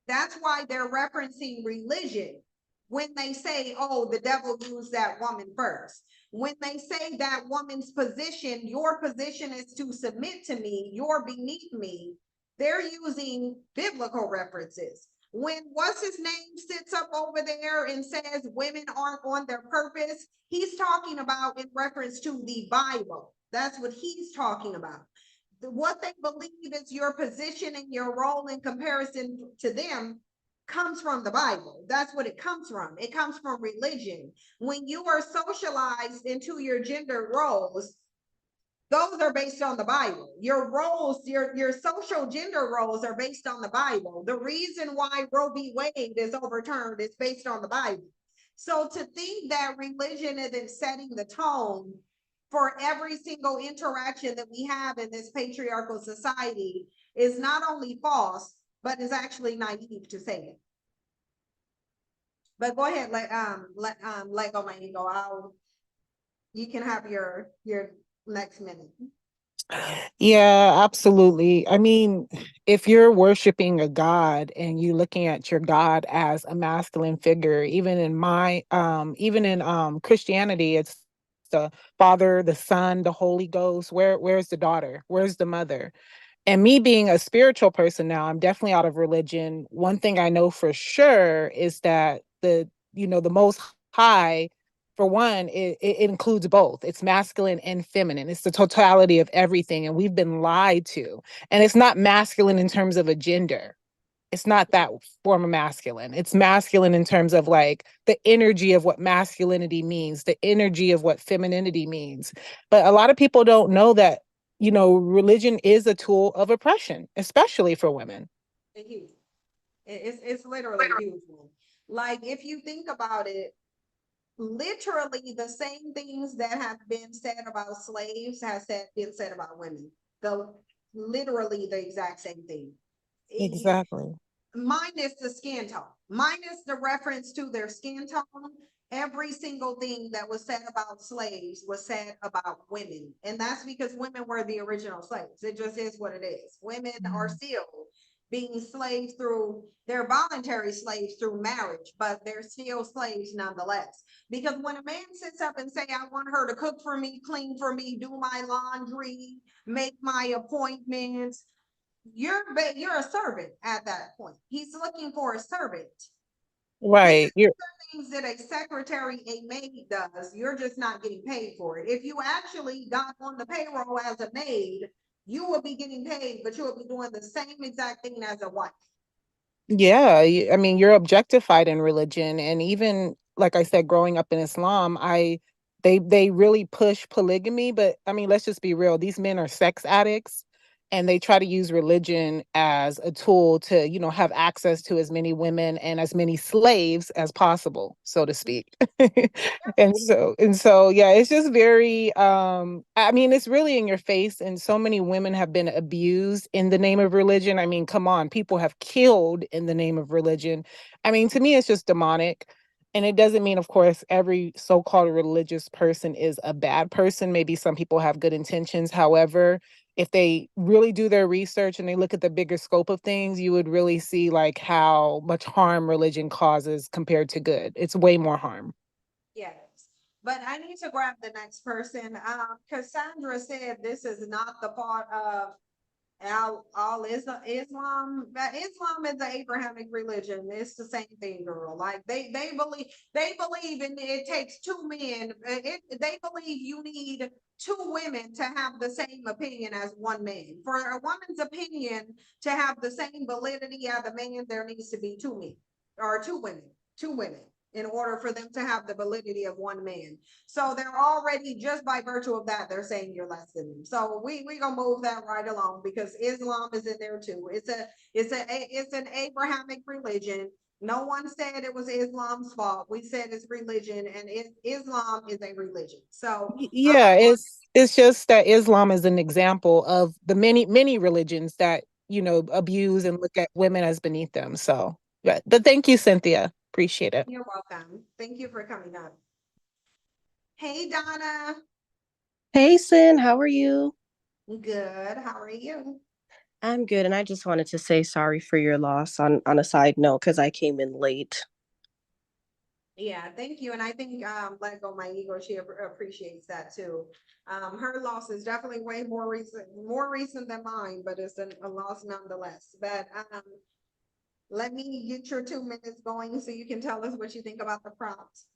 That's why they're referencing religion when they say, oh, the devil used that woman first. When they say that woman's position, your position is to submit to me, you're beneath me, they're using biblical references. When what's his name sits up over there and says women aren't on their purpose, he's talking about in reference to the Bible. That's what he's talking about. What they believe is your position and your role in comparison to them comes from the Bible. That's what it comes from. It comes from religion. When you are socialized into your gender roles, those are based on the Bible. Your roles, your social gender roles are based on the Bible. The reason why Roe v. Wade is overturned is based on the Bible. So to think that religion isn't setting the tone for every single interaction that we have in this patriarchal society is not only false, but is actually naive to say it. But go ahead, let go my ego. You can have your next minute. Yeah, absolutely. I mean, if you're worshiping a god and you're looking at your god as a masculine figure, even in Christianity, it's the Father, the Son, the Holy Ghost. Where's the daughter? Where's the mother? And me being a spiritual person now, I'm definitely out of religion. One thing I know for sure is that the Most High, for one, it includes both. It's masculine and feminine. It's the totality of everything. And we've been lied to. And it's not masculine in terms of a gender. It's not that form of masculine. It's masculine in terms of like the energy of what masculinity means, the energy of what femininity means. But a lot of people don't know that, religion is a tool of oppression, especially for women. Huge. It's literally a huge one. Like, if you think about it, literally the same things that have been said about slaves been said about women. Literally the exact same thing. Exactly. Minus the skin tone, minus the reference to their skin tone. Every single thing that was said about slaves was said about women. And that's because women were the original slaves. It just is what it is. Women are still being slaves through, they're voluntary slaves through marriage, but they're still slaves nonetheless. Because when a man sits up and say, I want her to cook for me, clean for me, do my laundry, make my appointments, you're a servant at that point. He's looking for a servant. Right. You're Things that a secretary, a maid does, you're just not getting paid for it. If you actually got on the payroll as a maid, you will be getting paid, but you will be doing the same exact thing as a wife. Yeah, I mean, you're objectified in religion, and even like I said, growing up in Islam, they really push polygamy, but I mean, let's just be real. These men are sex addicts, and they try to use religion as a tool to, have access to as many women and as many slaves as possible, so to speak. And so yeah, it's just very I mean, it's really in your face, and so many women have been abused in the name of religion. I mean, come on, people have killed in the name of religion. I mean, to me it's just demonic. And it doesn't mean, of course, every so-called religious person is a bad person. Maybe some people have good intentions. However, if they really do their research and they look at the bigger scope of things, you would really see like how much harm religion causes compared to good. It's way more harm. Yes, but I need to grab the next person. Cassandra said this is not the part of all Islam. But Islam is the Abrahamic religion. It's the same thing, girl. Like they believe in it takes two men. They believe you need two women to have the same opinion as one man. For a woman's opinion to have the same validity as a man, there needs to be two men or two women in order for them to have the validity of one man. So they're already, just by virtue of that, they're saying you're less than them. So we gonna move that right along because Islam is in there too. It's an Abrahamic religion. No one said it was Islam's fault. We said it's religion, and Islam is a religion. So Yeah, it's just that Islam is an example of the many religions that, abuse and look at women as beneath them. So, but thank you, Cynthia. Appreciate it. you're welcome. Thank you for coming up. Hey, Donna. Hey, Sin, how are you? Good. How are you? I'm good, and I just wanted to say sorry for your loss on a side note because I came in late. Yeah, thank you. And I think Let Go My Ego, she appreciates that too. Her loss is definitely way more recent than mine, but it's a loss nonetheless. But let me get your 2 minutes going so you can tell us what you think about the prompts.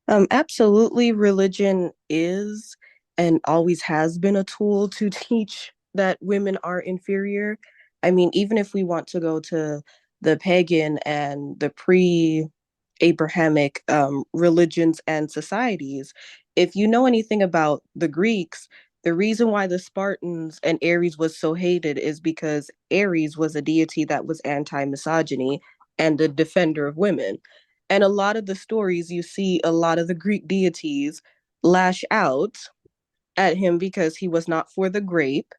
Absolutely, religion is and always has been a tool to teach that women are inferior. I mean, even if we want to go to the pagan and the pre-Abrahamic religions and societies, if you know anything about the Greeks, the reason why the Spartans and Ares was so hated is because Ares was a deity that was anti-misogyny and a defender of women. And a lot of the stories you see a lot of the Greek deities lash out at him because he was not for the grape.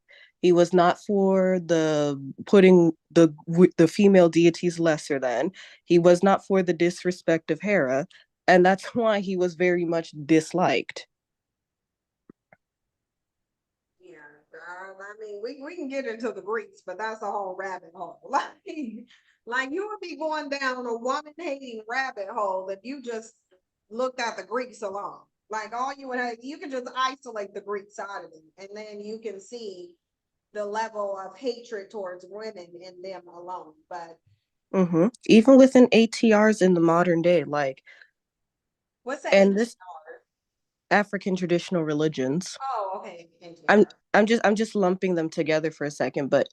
He was not for the putting the female deities lesser than. He was not for the disrespect of Hera, and that's why he was very much disliked. Yeah, I mean, we can get into the Greeks, but that's a whole rabbit hole. Like you would be going down a woman hating rabbit hole if you just looked at the Greeks alone. Like all you would have, you could just isolate the Greek side of them, and then you can see the level of hatred towards women in them alone. But Even within ATRs in the modern day, like, what's the and this ATR? African traditional religions, Oh, okay, I'm ATR. I'm just lumping them together for a second, but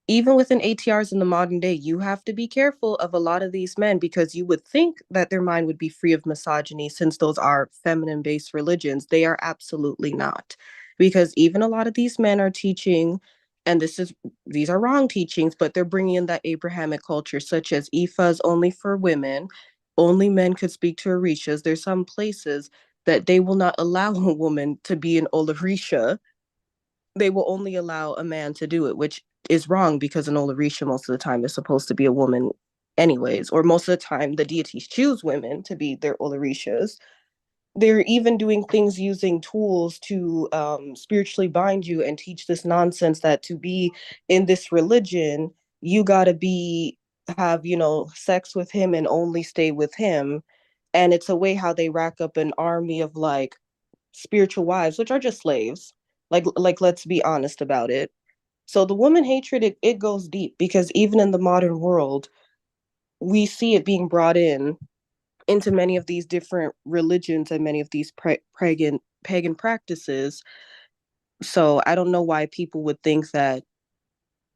even within ATRs in the modern day, you have to be careful of a lot of these men because you would think that their mind would be free of misogyny since those are feminine based religions. They are absolutely not. Because even a lot of these men are teaching, and these are wrong teachings, but they're bringing in that Abrahamic culture, such as Ifa only for women, only men could speak to Orishas. There's some places that they will not allow a woman to be an Orisha. They will only allow a man to do it, which is wrong because an Orisha most of the time is supposed to be a woman anyways, or most of the time the deities choose women to be their Orishas. They're even doing things using tools to spiritually bind you and teach this nonsense that to be in this religion, you gotta have, sex with him and only stay with him. And it's a way how they rack up an army of like spiritual wives, which are just slaves. Like let's be honest about it. So the woman hatred, it goes deep, because even in the modern world, we see it being brought into many of these different religions and many of these pagan practices. So I don't know why people would think that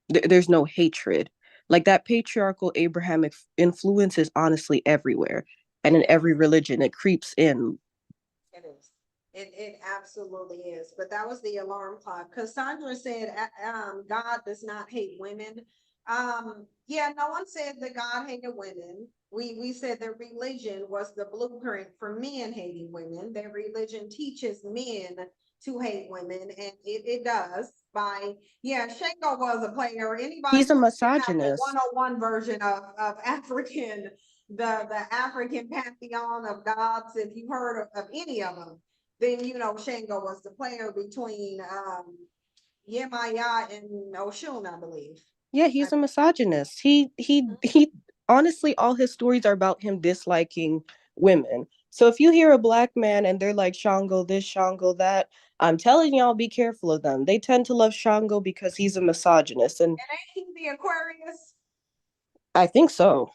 there's no hatred. Like, that patriarchal Abrahamic influence is honestly everywhere, and in every religion it creeps in. It is. It absolutely is. But that was the alarm clock. Cassandra said, God does not hate women. Yeah, no one said that God hated women. We said that religion was the blueprint for men hating women. That religion teaches men to hate women, and it does. Shango was a player. Anybody He's a who have the misogynist. 101 version of African, the African pantheon of gods, if you heard of any of them, then you know Shango was the player between Yemaya and Oshun, I believe. Yeah, he's a misogynist. He honestly, all his stories are about him disliking women. So if you hear a black man and they're like Shango this, Shango that, I'm telling y'all, be careful of them. They tend to love Shango because he's a misogynist, and And ain't he the Aquarius? I think so.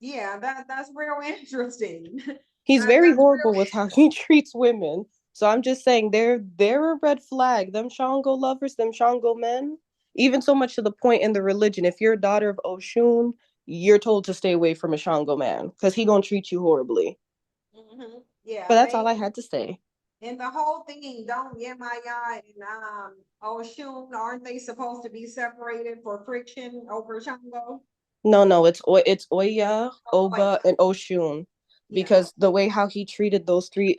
Yeah, that's real interesting. He's very That's horrible real. with how he treats women. So I'm just saying, they're a red flag. Them Shango lovers, them Shango men. Even so much to the point in the religion, if you're a daughter of Oshun, you're told to stay away from a Shango man because he gonna treat you horribly. Yeah, But that's all they I had to say. in the whole thing, don't Yemaya and Oshun, aren't they supposed to be separated for friction over Shango? No, it's Oya, Oh, wait. Oba, and Oshun, Yeah, because the way how he treated those three,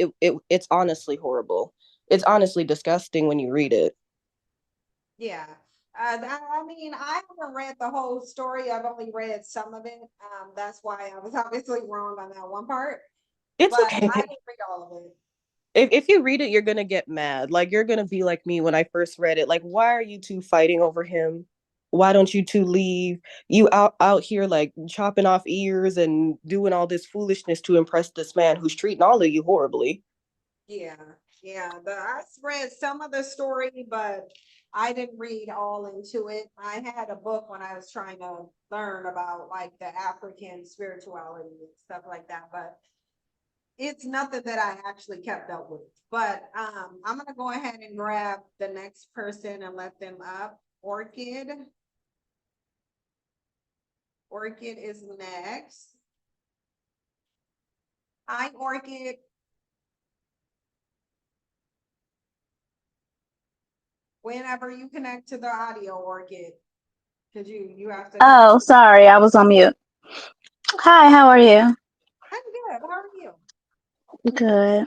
it's honestly horrible. It's honestly disgusting when you read it. yeah. I mean, I haven't read the whole story. I've only read some of it. That's why I was obviously wrong on that one part. It's But okay. I didn't read all of it. If you read it, you're gonna get mad. Like, you're gonna be like me when I first read it. Like, why are you two fighting over him? Why don't you two leave? You out here like chopping off ears and doing all this foolishness to impress this man who's treating all of you horribly. Yeah, yeah. I read some of the story, but I didn't read all into it. I had a book when I was trying to learn about like the African spirituality and stuff like that, but it's nothing that I actually kept up with. But I'm gonna go ahead and grab the next person and let them up. Orchid. Orchid is next. Hi, Orchid. Whenever you connect to the audio, Orchid, because you have to connect. Oh, sorry, I was on mute. Hi, how are you? I'm good. How are you? Good.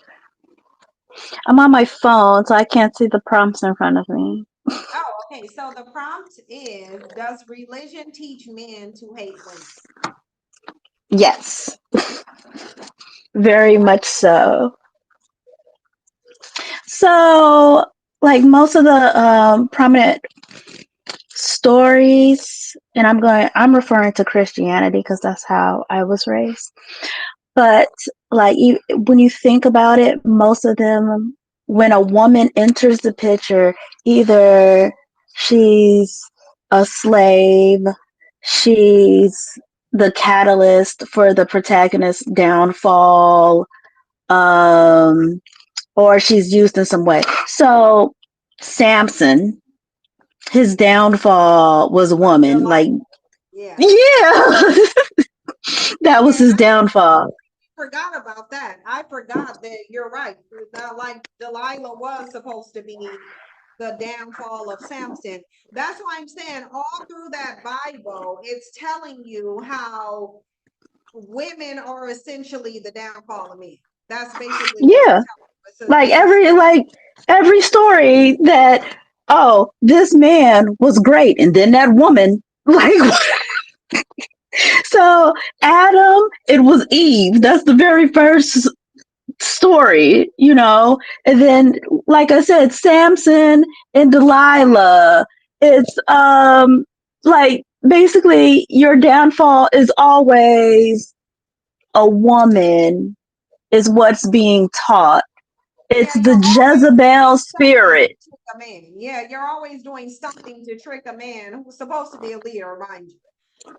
I'm on my phone, so I can't see the prompts in front of me. Oh, okay. So the prompt is, does religion teach men to hate women? Yes, very much so. So, like most of the prominent stories, and I'm referring to Christianity because that's how I was raised. But like when you think about it, most of them, when a woman enters the picture, either she's a slave, she's the catalyst for the protagonist's downfall, or she's used in some way. So Samson, his downfall was a woman. Like, Yeah. yeah, that was his downfall. Forgot about that. I forgot that you're right. Like Delilah was supposed to be the downfall of Samson. That's why I'm saying all through that Bible, it's telling you how women are essentially the downfall of men. That's basically what Yeah, it's telling like us. every story that, oh, this man was great, and then that woman, like, so Adam, it was Eve. That's the very first story, and then, like I said, Samson and Delilah. It's like basically your downfall is always a woman is what's being taught. It's Yeah, the you're always Jezebel something spirit. to trick a man. Yeah, you're always doing something to trick a man who's supposed to be a leader, mind you.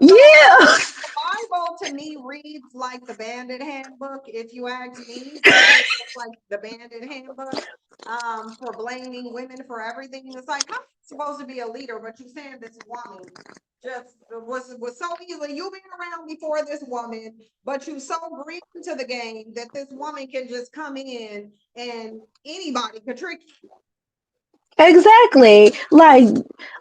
So Yeah. the Bible to me reads like the Bandit Handbook. If you ask me, to me it looks like the Bandit Handbook. For blaming women for everything. It's like, how are you supposed to be a leader, but you saying this woman just was so easily. You've been around before this woman, but you so green to the game that this woman can just come in and anybody could trick you. Exactly. Like,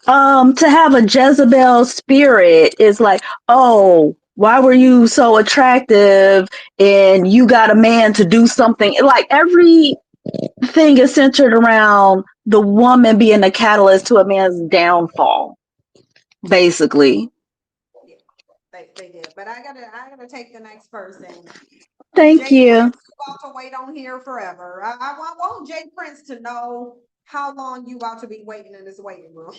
to have a Jezebel spirit is like, oh, why were you so attractive and you got a man to do something? Like everything is centered around the woman being the catalyst to a man's downfall, basically. Yeah, they did. But I gotta take the next person. Thank Jay you. Prince about to wait on here forever. I want Jay Prince to know how long you about to be waiting in this waiting room.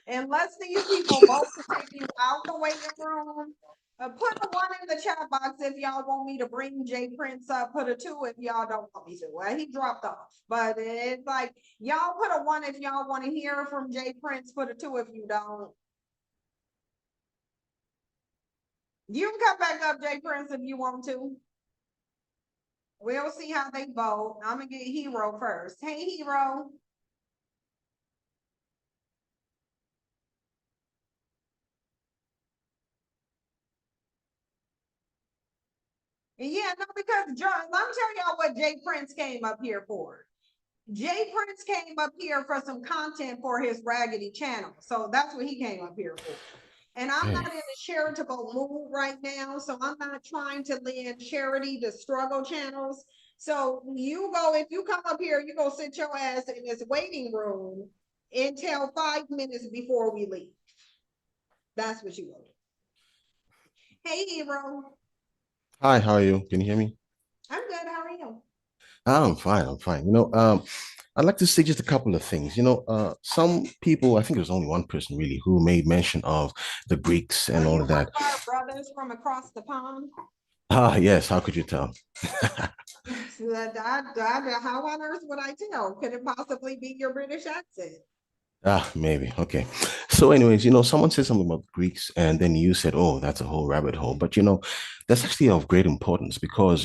Unless these people vote to take you out the waiting room, put a one in the chat box if y'all want me to bring Jay Prince up. Put a two if y'all don't want me to. Well, he dropped off, but it's like y'all put a one if y'all want to hear from Jay Prince. Put a two if you don't. You can come back up, Jay Prince, if you want to. We'll see how they vote. I'm gonna get Hero first. Hey, Hero. Yeah, no, because John, let me tell y'all what Jay Prince came up here for. Jay Prince came up here for some content for his Raggedy channel. So that's what he came up here for. And I'm not in a charitable mood right now, so I'm not trying to lend charity to struggle channels. So you go, if you come up here, you go sit your ass in this waiting room until 5 minutes before we leave. That's what you go do. Hey, Hero. Hi, how are you? Can you hear me? I'm good. How are you? I'm fine, I'm fine. I'd like to say just a couple of things. Some people, I think there's only one person really who made mention of the Greeks Are and all you of one of that. our brothers from across the pond? Ah, yes, how could you tell? How on earth would I tell? Could it possibly be your British accent? Ah, maybe. Okay. So, anyways, someone said something about the Greeks, and then you said, oh, that's a whole rabbit hole. But, that's actually of great importance because,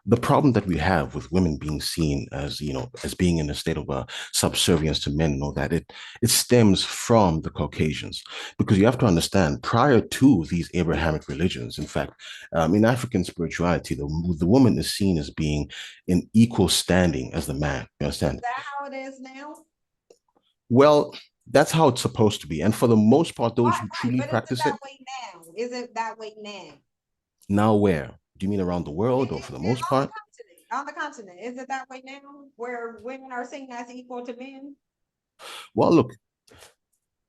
the problem that we have with women being seen as, as being in a state of subservience to men and all that, it stems from the Caucasians. Because you have to understand, prior to these Abrahamic religions, in fact, in African spirituality, the woman is seen as being in equal standing as the man. You Is understand? that how it is now? Well, that's how it's supposed to be. And for the most part, those Right, who right. truly But is it practice that it, way now? Is it that way now? now where? Do you mean around the world or for the most On the part? continent. On the continent. Is it that way now? Where women are seen as equal to men? Well, look,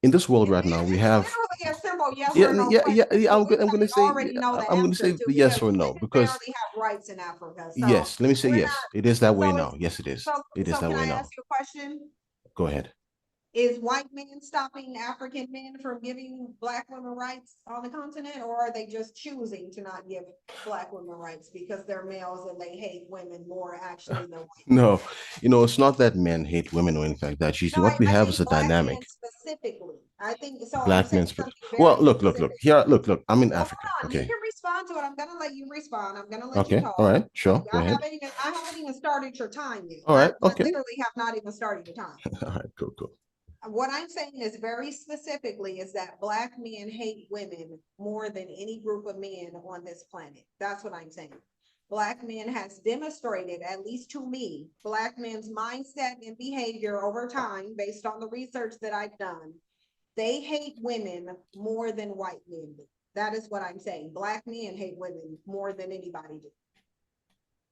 in this world It's, right now, we it's have literally a simple yes yeah, or no yeah, yeah, question. yeah. So I'm we going. I'm going to say. already know the I'm going to answer say to the yes because or no women because barely have rights in Africa. So yes. Let me say we're yes. It is that not, way so now. it's Yes, it is. so It is so that can way I ask now. you a question? Go ahead. Is white men stopping African men from giving black women rights on the continent, or are they just choosing to not give black women rights because they're males and they hate women more actually than white men? No, it's not that men hate women or anything like that. No, Usually, what we I have is think a black dynamic. men specifically. I think so. I'm Black saying men. something Well, very look. specific. Here, look. I'm in Hold Africa. on, you Okay. can respond to it. I'm gonna let you respond. I'm gonna let you Okay. talk. All right. Sure. Go ahead. I haven't even started your time yet. All right. I Okay. literally have not even started your time. All right. Cool. Cool. What I'm saying is very specifically is that black men hate women more than any group of men on this planet. That's what I'm saying. Black men has demonstrated, at least to me, black men's mindset and behavior over time, based on the research that I've done. They hate women more than white men do. That is what I'm saying. Black men hate women more than anybody do.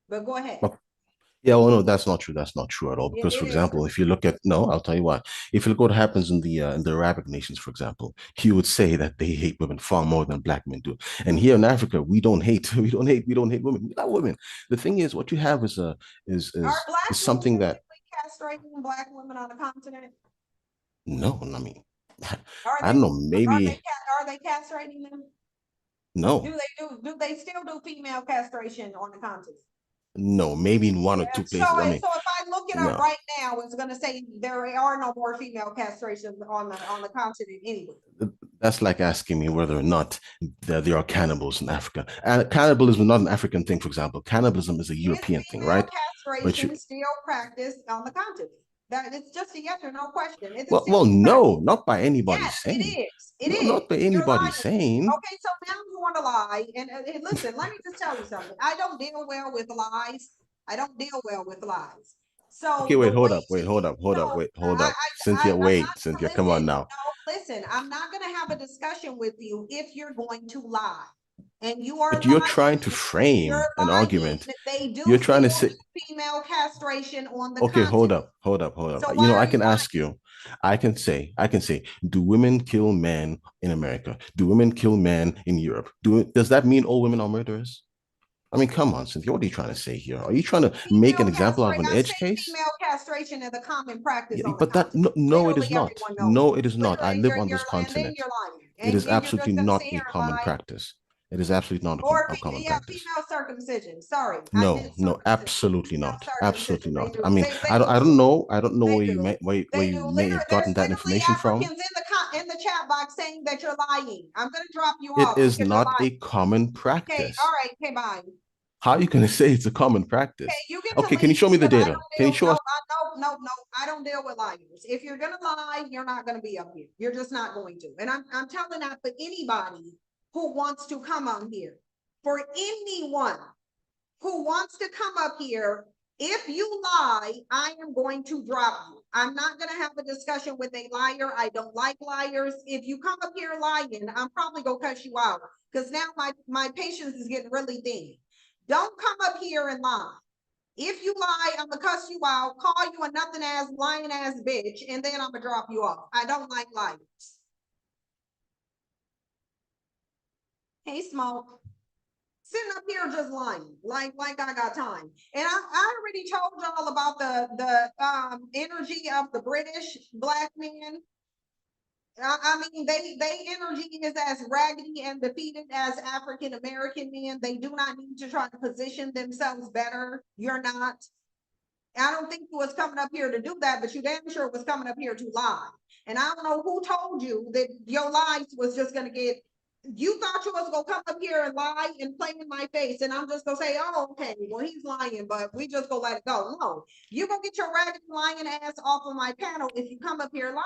But go ahead. Yeah, well, no, that's not true. That's not true at all. It, Because, for it is true. example, if you look at no, I'll tell you why. If you look what happens in the Arabic nations, for example, you would say that they hate women far more than black men do. And here in Africa, we don't hate, we don't hate women. We love women. The thing is, what you have is a Are black is men something that physically castrating black women on the continent? no, I mean, Are I they, don't know, maybe are they castrating them? no, Do they still do female castration on the continent? no, maybe in one or two So, places. I mean, so if I look it up no. right now, it's gonna say there are no more female castrations on the continent anyway. That's like asking me whether or not there are cannibals in Africa. And cannibalism is not an African thing, for example. Cannibalism is a Is European thing, female right? But you, castration still practiced on the continent? That it's just a yes or no question. Is it well, still practiced? no, not by anybody Yes, it saying. is. It No, is. not by You're anybody lying. saying. Okay, so now you want to lie. And listen, let me just tell you something. I don't deal well with lies. I don't deal well with lies. Okay, So the wait, hold way up, wait, to hold get, up, hold up, so wait, hold up. Cynthia, I'm wait, not Cynthia, gonna come on listen. now. No, listen, I'm not gonna have a discussion with you if you're going to lie. And you are But you're trying lying. to You're frame an lying. argument. They do You're still trying to do say, female castration on the okay, hold continent. up, hold up, hold So up. why I are you can ask lying? you, I can say, do women kill men in America? Do women kill men in Europe? Does that mean all women are murderers? I mean, come on, Cynthia, what are you trying to say here? Are you trying to make Female an example out of castration. an I edge say case? female castration is a common practice Yeah, on the but that continent. no, no, it Literally is not. everyone knows No, it. it is not. I Literally, live on this and then continent. you're lying. It is And you're absolutely just gonna not sit a here and common lie. practice. It is absolutely not Or a common yeah, practice. female circumcision. Sorry, I No, meant no, circumcision. absolutely Female not. Absolutely circumcision. They not. do. I mean, They do I do don't it. know. I don't know They where do. where They you do. may have There's gotten that literally information from. Africans in the chat box saying that you're lying. I'm gonna drop you It off is because you're not lying. a common Okay, all practice. right, okay, bye. How are you going to say it's a common Okay, practice? you get to Okay, can you leave show me the because I data? don't Can you deal. show No, us? no. I don't deal with liars. If you're gonna lie, you're not gonna be up here. You're just not going to. And I'm telling that for anybody who wants to come on here. For anyone who wants to come up here, if you lie, I am going to drop you. I'm not gonna have a discussion with a liar. I don't like liars. If you come up here lying, I'm probably gonna cuss you out because now my patience is getting really thin. Don't come up here and lie. If you lie, I'm gonna cuss you out, call you a nothing ass, lying ass bitch, and then I'm gonna drop you off. I don't like liars. Hey, Smoke. Sitting up here just lying, like I got time. And I already told y'all about the energy of the British black men. I mean, they energy is as raggedy and defeated as African American men. They do not need to try to position themselves better. You're not. I don't think you was coming up here to do that, but you damn sure was coming up here to lie. And I don't know who told you that your lies was just gonna get. You thought you was gonna come up here and lie and play in my face, and I'm just gonna say, "Oh, okay, well he's lying," but we just gonna let it go. No, you gonna get your raggedy lying ass off of my panel if you come up here lying.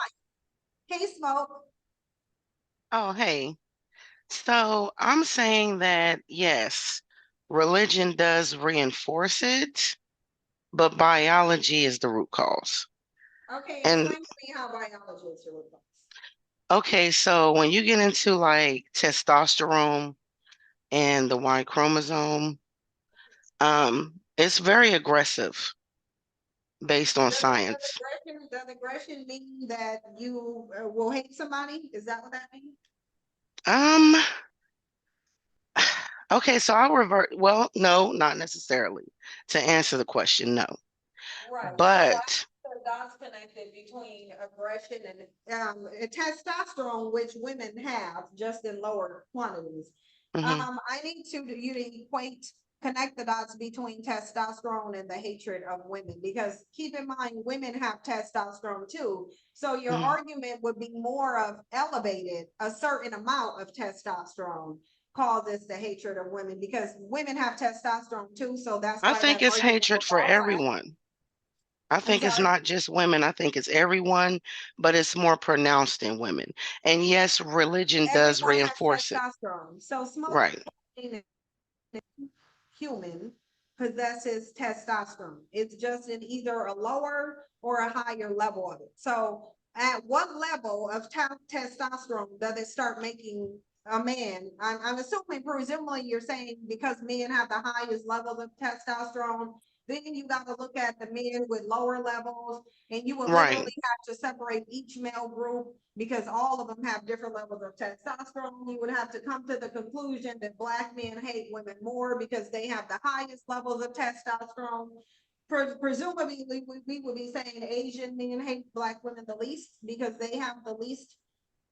Hey, Smoke. Oh, hey. So I'm saying that yes, religion does reinforce it, but biology is the root cause. Okay, And explain to me how biology is your response. okay, so when you get into like testosterone and the Y chromosome, it's very aggressive based on science. Does aggression mean that you will hate somebody? Is that what that means? Um, okay, so I'll revert. Well, no, not necessarily. To answer the question, no. Right. But So the dots connected between aggression and testosterone, which women have just in lower quantities. mhm, I need you to connect the dots between testosterone and the hatred of women, because keep in mind, women have testosterone too. So your mhm. argument would be more of elevated, a certain amount of testosterone causes the hatred of women, because women have testosterone too. So that's I why think that it's argument hatred will for fall flat. everyone. I I'm think it's sorry. not just women. I think it's everyone, but it's more pronounced in women. And yes, religion does Everyone has reinforce it. testosterone. So smoking Right. human possesses testosterone. It's just in either a lower or a higher level of it. So at what level of testosterone does it start making a man? I'm assuming, presumably you're saying because men have the highest levels of testosterone, then you got to look at the men with lower levels, and you will literally Right. have to separate each male group because all of them have different levels of testosterone. You would have to come to the conclusion that black men hate women more because they have the highest levels of testosterone. Presumably, we would be saying Asian men hate black women the least because they have the least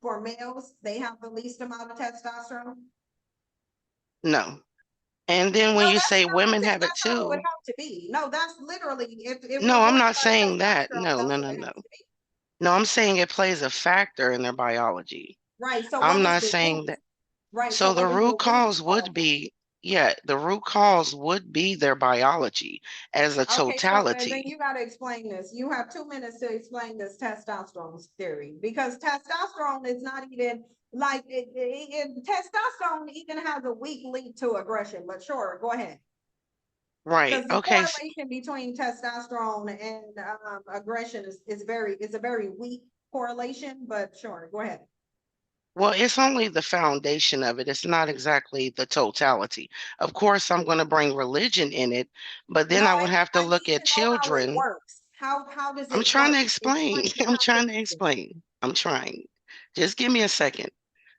for males, they have the least amount of testosterone? No. And then when No, you that's say what I'm women saying. have it That's how it would too, have to be. No, that's literally, if no, we're I'm going not by saying that. testosterone, No, no, that's no, what it has no. to be. No, I'm saying it plays a factor in their biology. Right, so I'm what is not the root? saying that. Right, so So the what is the root root cause would cause? be, yeah, the root cause would be their biology as a Okay, so then totality. you gotta explain this. You have 2 minutes to explain this testosterone theory, because testosterone is not even like, testosterone even has a weak link to aggression, but sure, go ahead. Right. Because the Okay. correlation between testosterone and aggression is a very weak correlation, but sure, go ahead. Well, it's only the foundation of it. It's not exactly the totality. Of course, I'm going to bring religion in it, but then No, I would have to I look need at to know how it children. works. How does I'm it trying work? to explain. Explain the I'm trying to concept. explain. I'm trying. Just give me a second.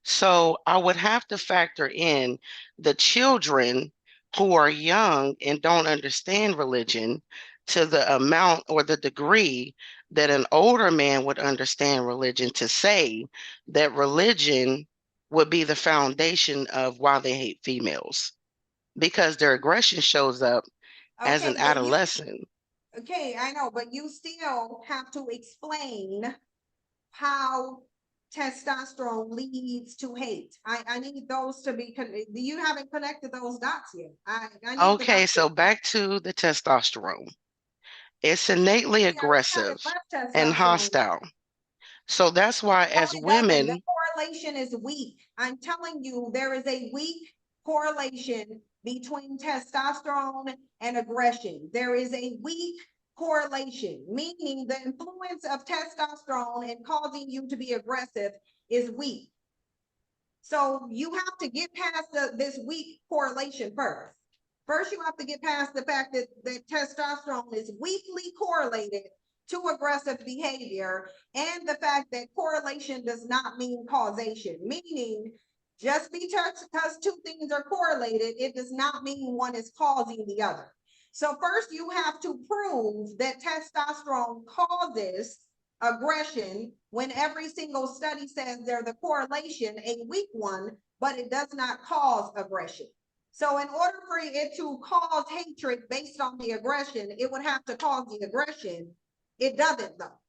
So I would have to factor in the children who are young and don't understand religion to the amount or the degree that an older man would understand religion to say that religion would be the foundation of why they hate females because their aggression shows up as Okay, an but you, adolescent. okay, I know, but you still have to explain how testosterone leads to hate. I need those to be, you haven't connected those dots yet. I need the Okay, dots. so back to the testosterone. It's innately See, I aggressive haven't left and testosterone yet. hostile. So that's why, No, as it doesn't. The women, correlation is weak. I'm telling you, there is a weak correlation between testosterone and aggression. There is a weak correlation, meaning the influence of testosterone in causing you to be aggressive is weak. So you have to get past this weak correlation first. First, you have to get past the fact that testosterone is weakly correlated to aggressive behavior, and the fact that correlation does not mean causation, meaning just because two things are correlated, it does not mean one is causing the other. So first you have to prove that testosterone causes aggression when every single study says there's a correlation, a weak one, but it does not cause aggression. So in order for it to cause hatred based on the aggression, it would have to cause the aggression. It doesn't though.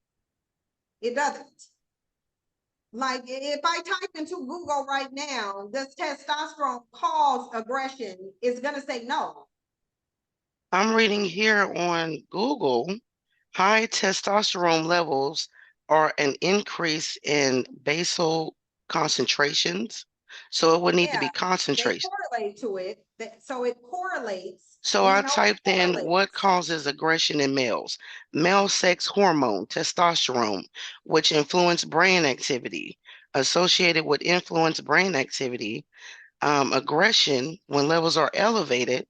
It doesn't. Like if I type into Google right now, does testosterone cause aggression? It's gonna say no. I'm reading here on Google, high testosterone levels are an increase in basal concentrations. So it would need to Yeah, be they concentration. correlate to it. So it correlates. So We I know it typed in what correlates. causes aggression in males. Male sex hormone, testosterone, which influence brain activity. Associated with influence brain activity, aggression, when levels are elevated.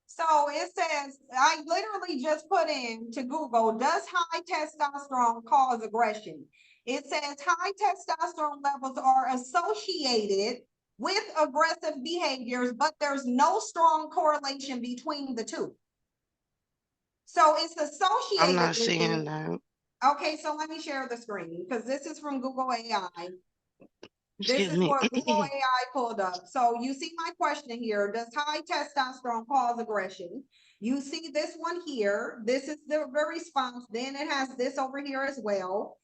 So it says, I literally just put in to Google, does high testosterone cause aggression? It says high testosterone levels are associated with aggressive behaviors, but there's no strong correlation between the two. So it's I'm associated not with seeing it. that. Okay, so let me share the screen because this is from Google AI. This Excuse is me. what Google AI pulled up. So you see my question here, does high testosterone cause aggression? You see this one here. This is the response. Then it has this over here as well.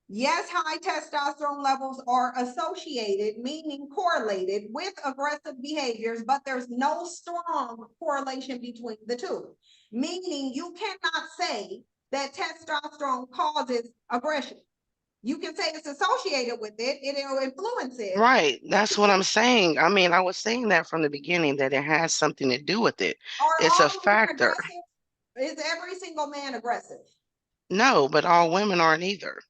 Yes, high testosterone levels are associated, meaning correlated with aggressive behaviors, but there's no strong correlation between the two. Meaning you cannot say that testosterone causes aggression. You can say it's associated with it, it'll influence it. Right. That's what I'm saying. I mean, I was saying that from the beginning that it has something to do with it. Are It's a all women factor. aggressive? Is every single man aggressive? No, but all women aren't either.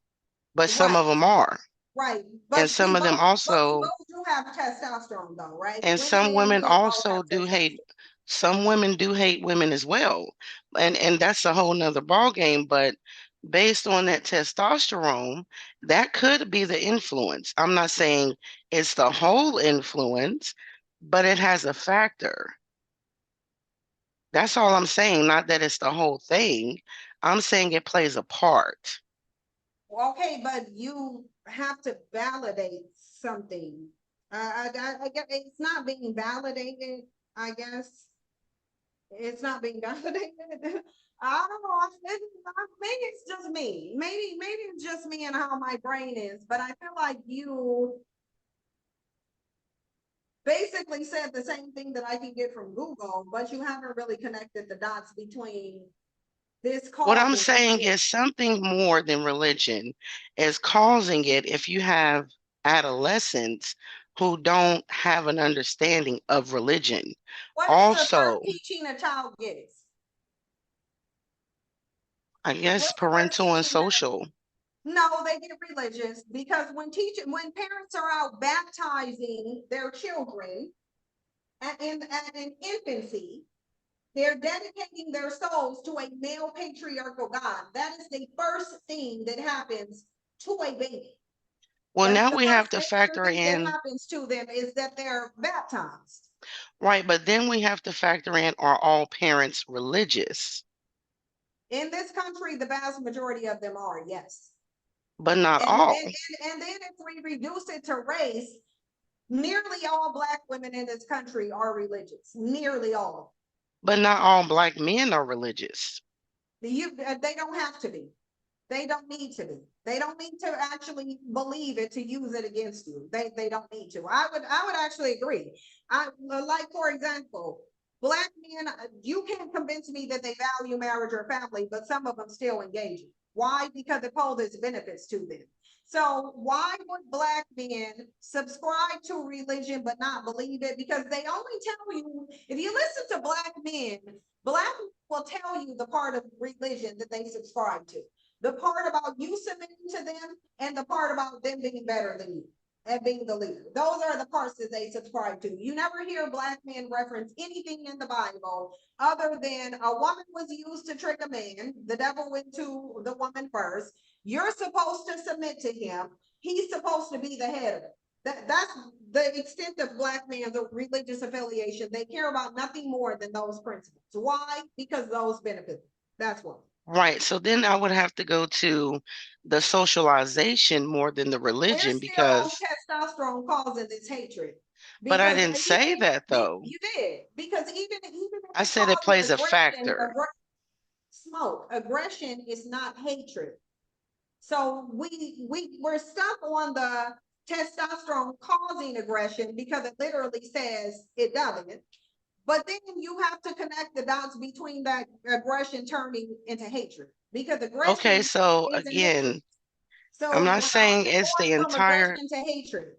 But some Right, of them are. right. And But some of them we also, both do have testosterone though, right? and Women some and women men both have also do hate, testosterone. some women do hate women as well. And that's a whole nother ball game. But based on that testosterone, that could be the influence. I'm not saying it's the whole influence, but it has a factor. That's all I'm saying, not that it's the whole thing. I'm saying it plays a part. Okay, but you have to validate something. I get, it's not being validated, I guess. It's not being validated. I don't know, maybe it's just me, maybe it's just me and how my brain is, but I feel like you basically said the same thing that I can get from Google, but you haven't really connected the dots between this What I'm cause saying is something more than religion is causing it if you have adolescents who don't have an understanding of religion. what is the Also, first teaching a child gets? I guess What's the first parental and teaching that? social. No, they get religious because when parents are out baptizing their children in infancy, they're dedicating their souls to a male patriarchal God. That is the first thing that happens to a baby. Well, now The we have first to major factor thing that in, happens to them is that they're baptized. right, but then we have to factor in, are all parents religious? In this country, the vast majority of them are, yes. But not And, all. and then if we reduce it to race, nearly all Black women in this country are religious, nearly all. But not all Black men are religious. They don't have to be. They don't need to be. They don't need to actually believe it to use it against you. They don't need to. I would actually agree. Like, for example, Black men, you can't convince me that they value marriage or family, but some of them still engage in. Why? Because it poses benefits to them. So why would Black men subscribe to religion but not believe it? Because they only tell you, if you listen to Black men will tell you the part of religion that they subscribe to. The part about you submitting to them and the part about them being better than you and being the leader. Those are the parts that they subscribe to. You never hear Black men reference anything in the Bible other than a woman was used to trick a man. The devil went to the woman first. You're supposed to submit to him. He's supposed to be the head of it. That's the extent of Black men's religious affiliation. They care about nothing more than those principles. Why? Because those benefit. That's why. Right. So then I would have to go to the socialization more than the We're religion still on because, testosterone causing this hatred. but I Because didn't say that though. you did. Because even if I it said it causes plays a aggression, factor. aggression is not hatred. So we're stuck on the testosterone causing aggression because it literally says it doesn't. But then you have to connect the dots between that aggression turning into hatred because Okay, aggression so isn't hatred. again, I'm So not how is saying it it's the going from entire, aggression to hatred?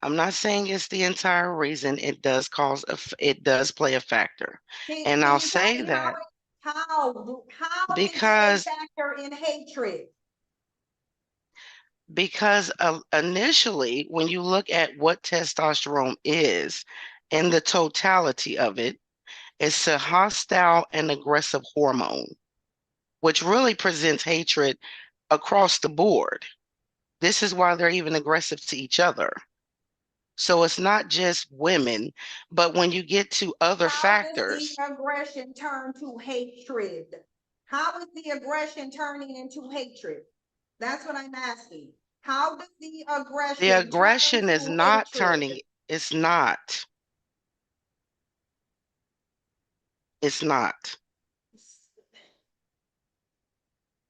I'm not saying it's the entire reason. It does cause it does play a factor. And Can I'll you tell say me how that is it a because factor in hatred? initially when you look at what testosterone is and the totality of it, it's a hostile and aggressive hormone, which really presents hatred across the board. This is why they're even aggressive to each other. So it's not just women, but when you get to other How does the factors, aggression turn to hatred? How is the aggression turning into hatred? That's what I'm asking. How does the the aggression turn aggression is to not hatred? turning, it's not. It's not.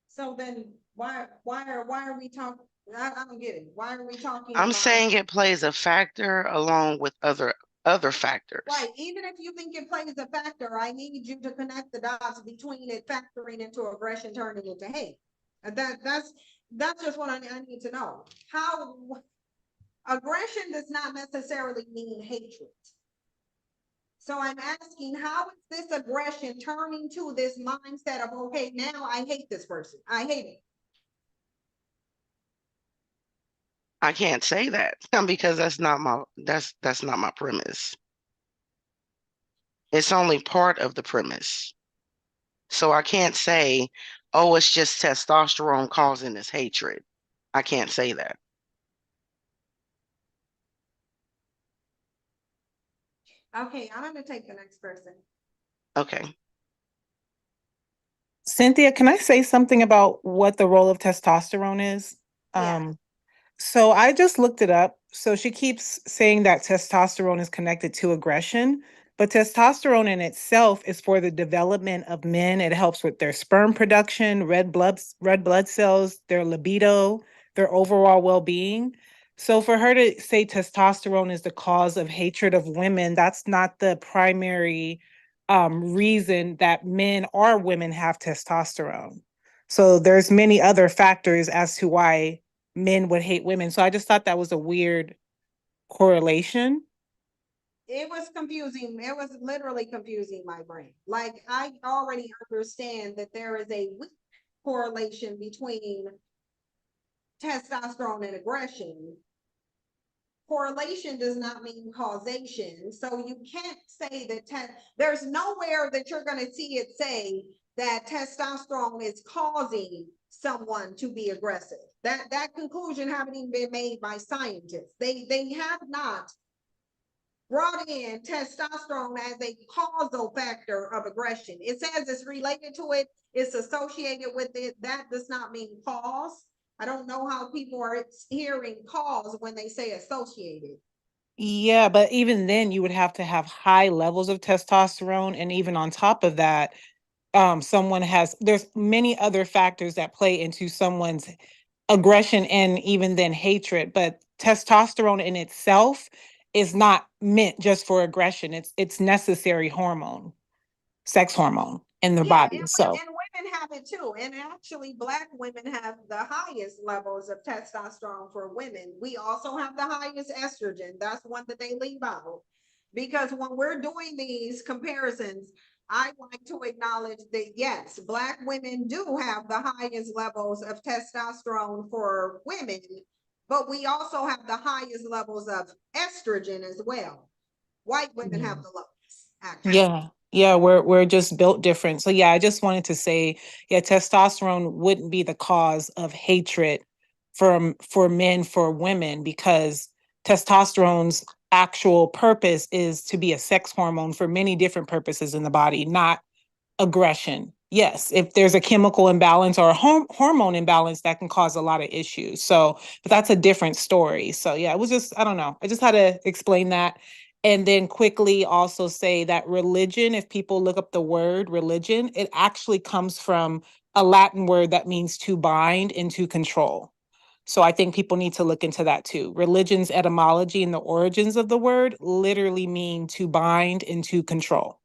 So then why are we talking? I don't get it. Why are we talking I'm about? saying it plays a factor along with other factors. Right, even if you think it plays a factor, I need you to connect the dots between it factoring into aggression turning into hate. And that's just what I need to know. How aggression does not necessarily mean hatred. So I'm asking, how is this aggression turning to this mindset of, okay, now I hate this person. I hate it. I can't say that because that's not my premise. It's only part of the premise. So I can't say, oh, it's just testosterone causing this hatred. I can't say that. Okay, I'm gonna take the next person. Okay. Cynthia, can I say something about what the role of testosterone is? Yeah. So I just looked it up. So she keeps saying that testosterone is connected to aggression, but testosterone in itself is for the development of men. It helps with their sperm production, red blood cells, their libido, their overall well-being. So for her to say testosterone is the cause of hatred of women, that's not the primary reason that men or women have testosterone. So there's many other factors as to why men would hate women. So I just thought that was a weird correlation. It was confusing. It was literally confusing my brain. Like, I already understand that there is a weak correlation between testosterone and aggression. Correlation does not mean causation. So you can't say that there's nowhere that you're going to see it say that testosterone is causing someone to be aggressive. That conclusion haven't even been made by scientists. They have not brought in testosterone as a causal factor of aggression. It says it's related to it, it's associated with it. That does not mean cause. I don't know how people are hearing cause when they say associated. Yeah, but even then you would have to have high levels of testosterone. And even on top of that, there's many other factors that play into someone's aggression and even then hatred. But testosterone in itself is not meant just for aggression. It's necessary hormone, sex hormone in the Yeah, body. So and women have it too. And actually, Black women have the highest levels of testosterone for women. We also have the highest estrogen. That's one that they leave out. Because when we're doing these comparisons, I like to acknowledge that yes, Black women do have the highest levels of testosterone for women, but we also have the highest levels of estrogen as well. White women yeah. have the lowest, actually. Yeah. Yeah, we're just built different. So yeah, I just wanted to say, yeah, testosterone wouldn't be the cause of hatred for men for women because testosterone's actual purpose is to be a sex hormone for many different purposes in the body, not aggression. Yes, if there's a chemical imbalance or a hormone imbalance, that can cause a lot of issues. So, but that's a different story. So, yeah, it was just, I don't know. I just had to explain that. And then quickly also say that religion, if people look up the word religion, it actually comes from a Latin word that means to bind and to control. So I think people need to look into that too. Religion's etymology and the origins of the word literally mean to bind and to control.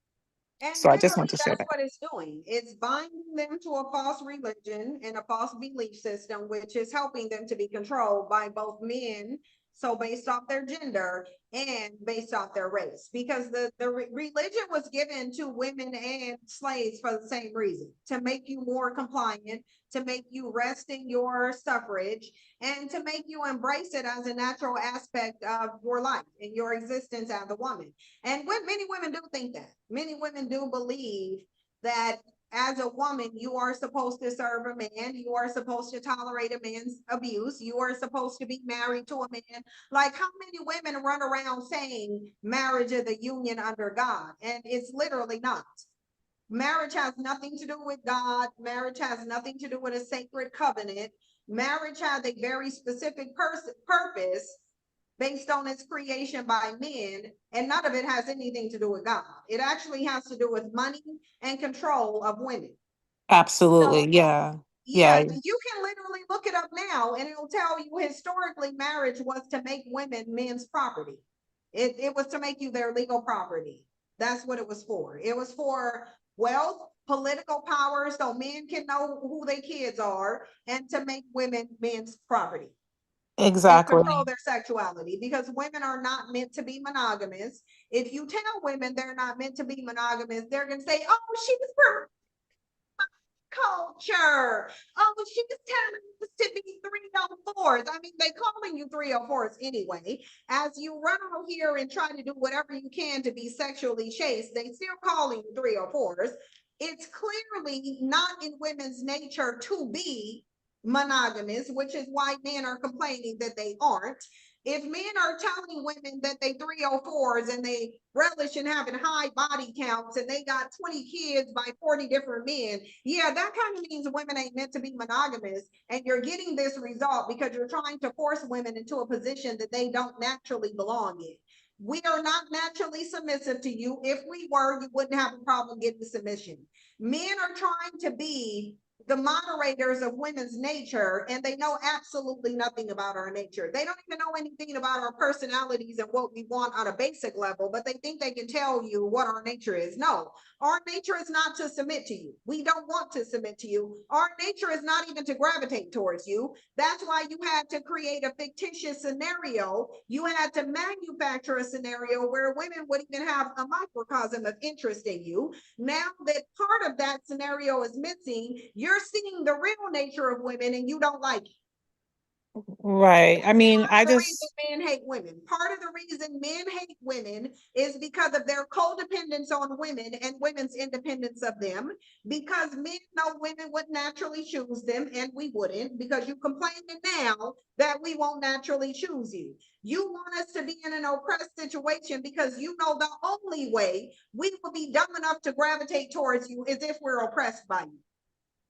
And So I just want literally, to say that's that. what it's doing. It's binding them to a false religion and a false belief system, which is helping them to be controlled by both men. So based off their gender and based off their race, because the religion was given to women and slaves for the same reason, to make you more compliant, to make you rest in your suffrage, and to make you embrace it as a natural aspect of your life and your existence as a woman. And when many women do think that, many women do believe that as a woman, you are supposed to serve a man, you are supposed to tolerate a man's abuse, you are supposed to be married to a man. Like, how many women run around saying marriage is a union under God? And it's literally not. Marriage has nothing to do with God. Marriage has nothing to do with a sacred covenant. Marriage has a very specific purpose based on its creation by men, and none of it has anything to do with God. It actually has to do with money and control of women. So Absolutely. Yeah. yeah, Yeah. you can literally look it up now and it'll tell you historically marriage was to make women men's property. It was to make you their legal property. That's what it was for. It was for wealth, political power, so men can know who their kids are, and to make women men's property and control Exactly. their sexuality, because women are not meant to be monogamous. If you tell women they're not meant to be monogamous, they're going to say, oh, she's for culture. Oh, she's telling us to be 304s. I mean, they calling you 304s anyway. As you run out here and try to do whatever you can to be sexually chaste, they still calling you 304s. It's clearly not in women's nature to be monogamous, which is why men are complaining that they aren't. If men are telling women that they 304s and they relish in having high body counts and they got 20 kids by 40 different men, yeah, that kind of means women ain't meant to be monogamous. And you're getting this result because you're trying to force women into a position that they don't naturally belong in. We are not naturally submissive to you. If we were, you wouldn't have a problem getting submission. Men are trying to be the moderators of women's nature, and they know absolutely nothing about our nature. They don't even know anything about our personalities and what we want on a basic level, but they think they can tell you what our nature is. No, our nature is not to submit to you. We don't want to submit to you. Our nature is not even to gravitate towards you. That's why you had to create a fictitious scenario. You had to manufacture a scenario where women would even have a microcosm of interest in you. Now that part of that scenario is missing, you're seeing the real nature of women and you don't like it. Right. I mean, Part I of the just, reason men hate women. Part of the reason men hate women is because of their codependence on women and women's independence of them. Because men know women would naturally choose them and we wouldn't, because you complaining now that we won't naturally choose you. You want us to be in an oppressed situation because you know the only way we will be dumb enough to gravitate towards you is if we're oppressed by you.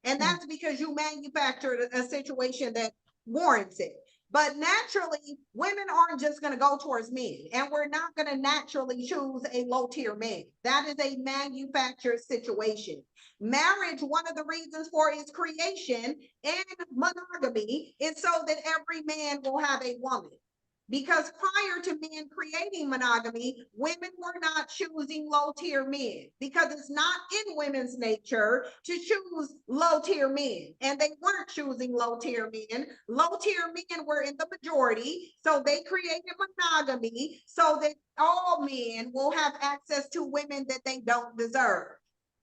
And that's because you manufactured a situation that warrants it. But naturally, women aren't just going to go towards men, and we're not going to naturally choose a low tier man. That is a manufactured situation. Marriage, one of the reasons for its creation and monogamy is so that every man will have a woman. Because prior to men creating monogamy, women were not choosing low tier men because it's not in women's nature to choose low tier men. And they weren't choosing low tier men. Low tier men were in the majority. So they created monogamy so that all men will have access to women that they don't deserve.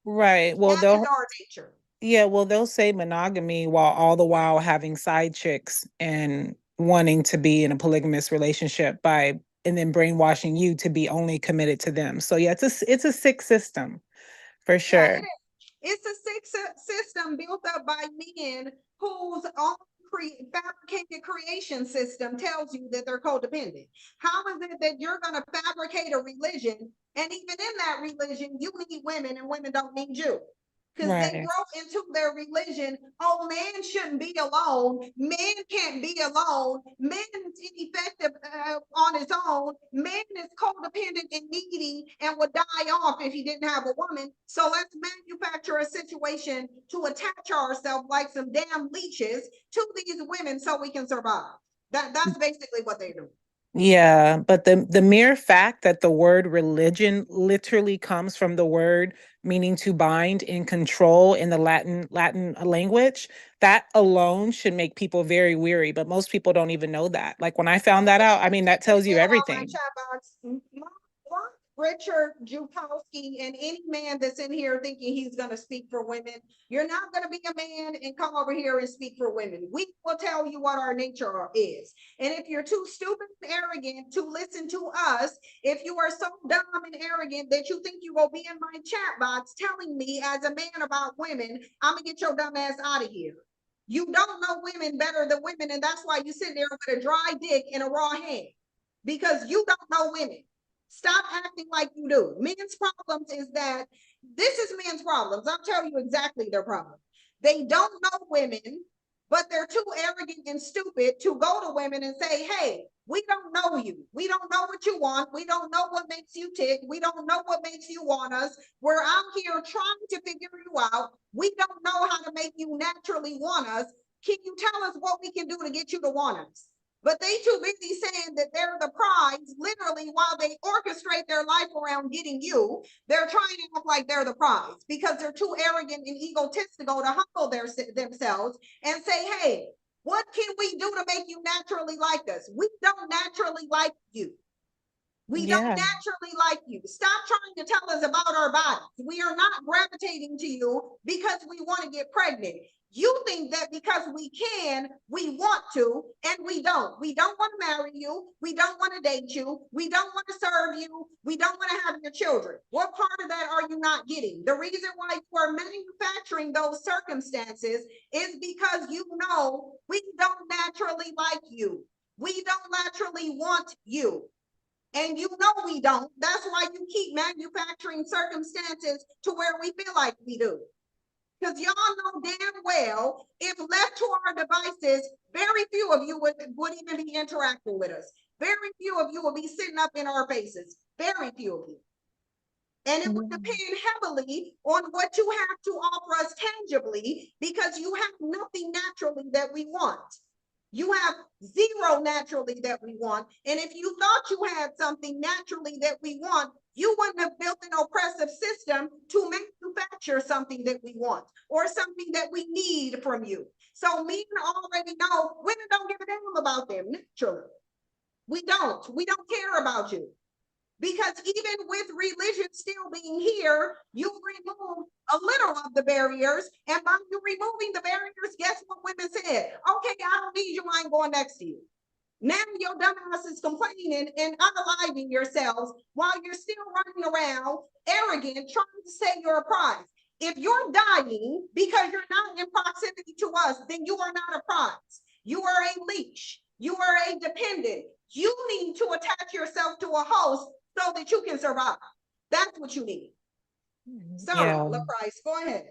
right. Well, That is our nature. yeah, well, they'll say monogamy while all the while having side chicks and wanting to be in a polygamous relationship and then brainwashing you to be only committed to them. So yeah, it's a sick system for Yeah, sure. it is. It's a system built up by men whose own fabricated creation system tells you that they're codependent. How is it that you're going to fabricate a religion, and even in that religion, you need women and women don't need you? Because they Right. grow into their religion. Oh, man shouldn't be alone. Man can't be alone. Man is ineffective on his own. Man is codependent and needy and would die off if he didn't have a woman. So let's manufacture a situation to attach ourselves like some damn leeches to these women so we can survive. That's basically what they do. Yeah, but the mere fact that the word religion literally comes from the word meaning to bind and control in the Latin language, that alone should make people very weary. But most people don't even know that. Like when I found that out, I mean, that tells you My everything. chat box, Richard Jukowski and any man that's in here thinking he's going to speak for women, you're not going to be a man and come over here and speak for women. We will tell you what our nature is. And if you're too stupid and arrogant to listen to us, if you are so dumb and arrogant that you think you will be in my chat box telling me as a man about women, I'm going to get your dumb ass out of here. You don't know women better than women, and that's why you sit there with a dry dick and a raw hand, because you don't know women. Stop acting like you do. Men's problems is that this is men's problems. I'll tell you exactly their problem. They don't know women, but they're too arrogant and stupid to go to women and say, hey, we don't know you. We don't know what you want. We don't know what makes you tick. We don't know what makes you want us. We're out here trying to figure you out. We don't know how to make you naturally want us. Can you tell us what we can do to get you to want us? But they too busy saying that they're the prize, literally, while they orchestrate their life around getting you. They're trying to look like they're the prize because they're too arrogant and egotistical to humble themselves and say, hey, what can we do to make you naturally like us? We don't naturally like you. We don't Yeah. naturally like you. Stop trying to tell us about our bodies. We are not gravitating to you because we want to get pregnant. You think that because we can, we want to, and we don't. We don't want to marry you. We don't want to date you. We don't want to serve you. We don't want to have your children. What part of that are you not getting? The reason why you are manufacturing those circumstances is because you know we don't naturally like you. We don't naturally want you. And you know we don't. That's why you keep manufacturing circumstances to where we feel like we do. Because y'all know damn well, if left to our devices, very few of you would even be interacting with us. Very few of you will be sitting up in our faces. Very few of you. And it would depend heavily on what you have to offer us tangibly, because you have nothing naturally that we want. You have zero naturally that we want. And if you thought you had something naturally that we want, you wouldn't have built an oppressive system to manufacture something that we want or something that we need from you. So men already know women don't give a damn about them naturally. We don't care about you. Because even with religion still being here, you remove a little of the barriers. And by you removing the barriers, guess what women said? Okay, I don't need you, I ain't going next to you. Now your dumbass is complaining and unaliving yourselves while you're still running around arrogant, trying to say you're a prize. If you're dying because you're not in proximity to us, then you are not a prize. You are a leash. You are a dependent. You need to attach yourself to a host so that you can survive. That's what you need. Sorry, Yeah. LaPrice, go ahead.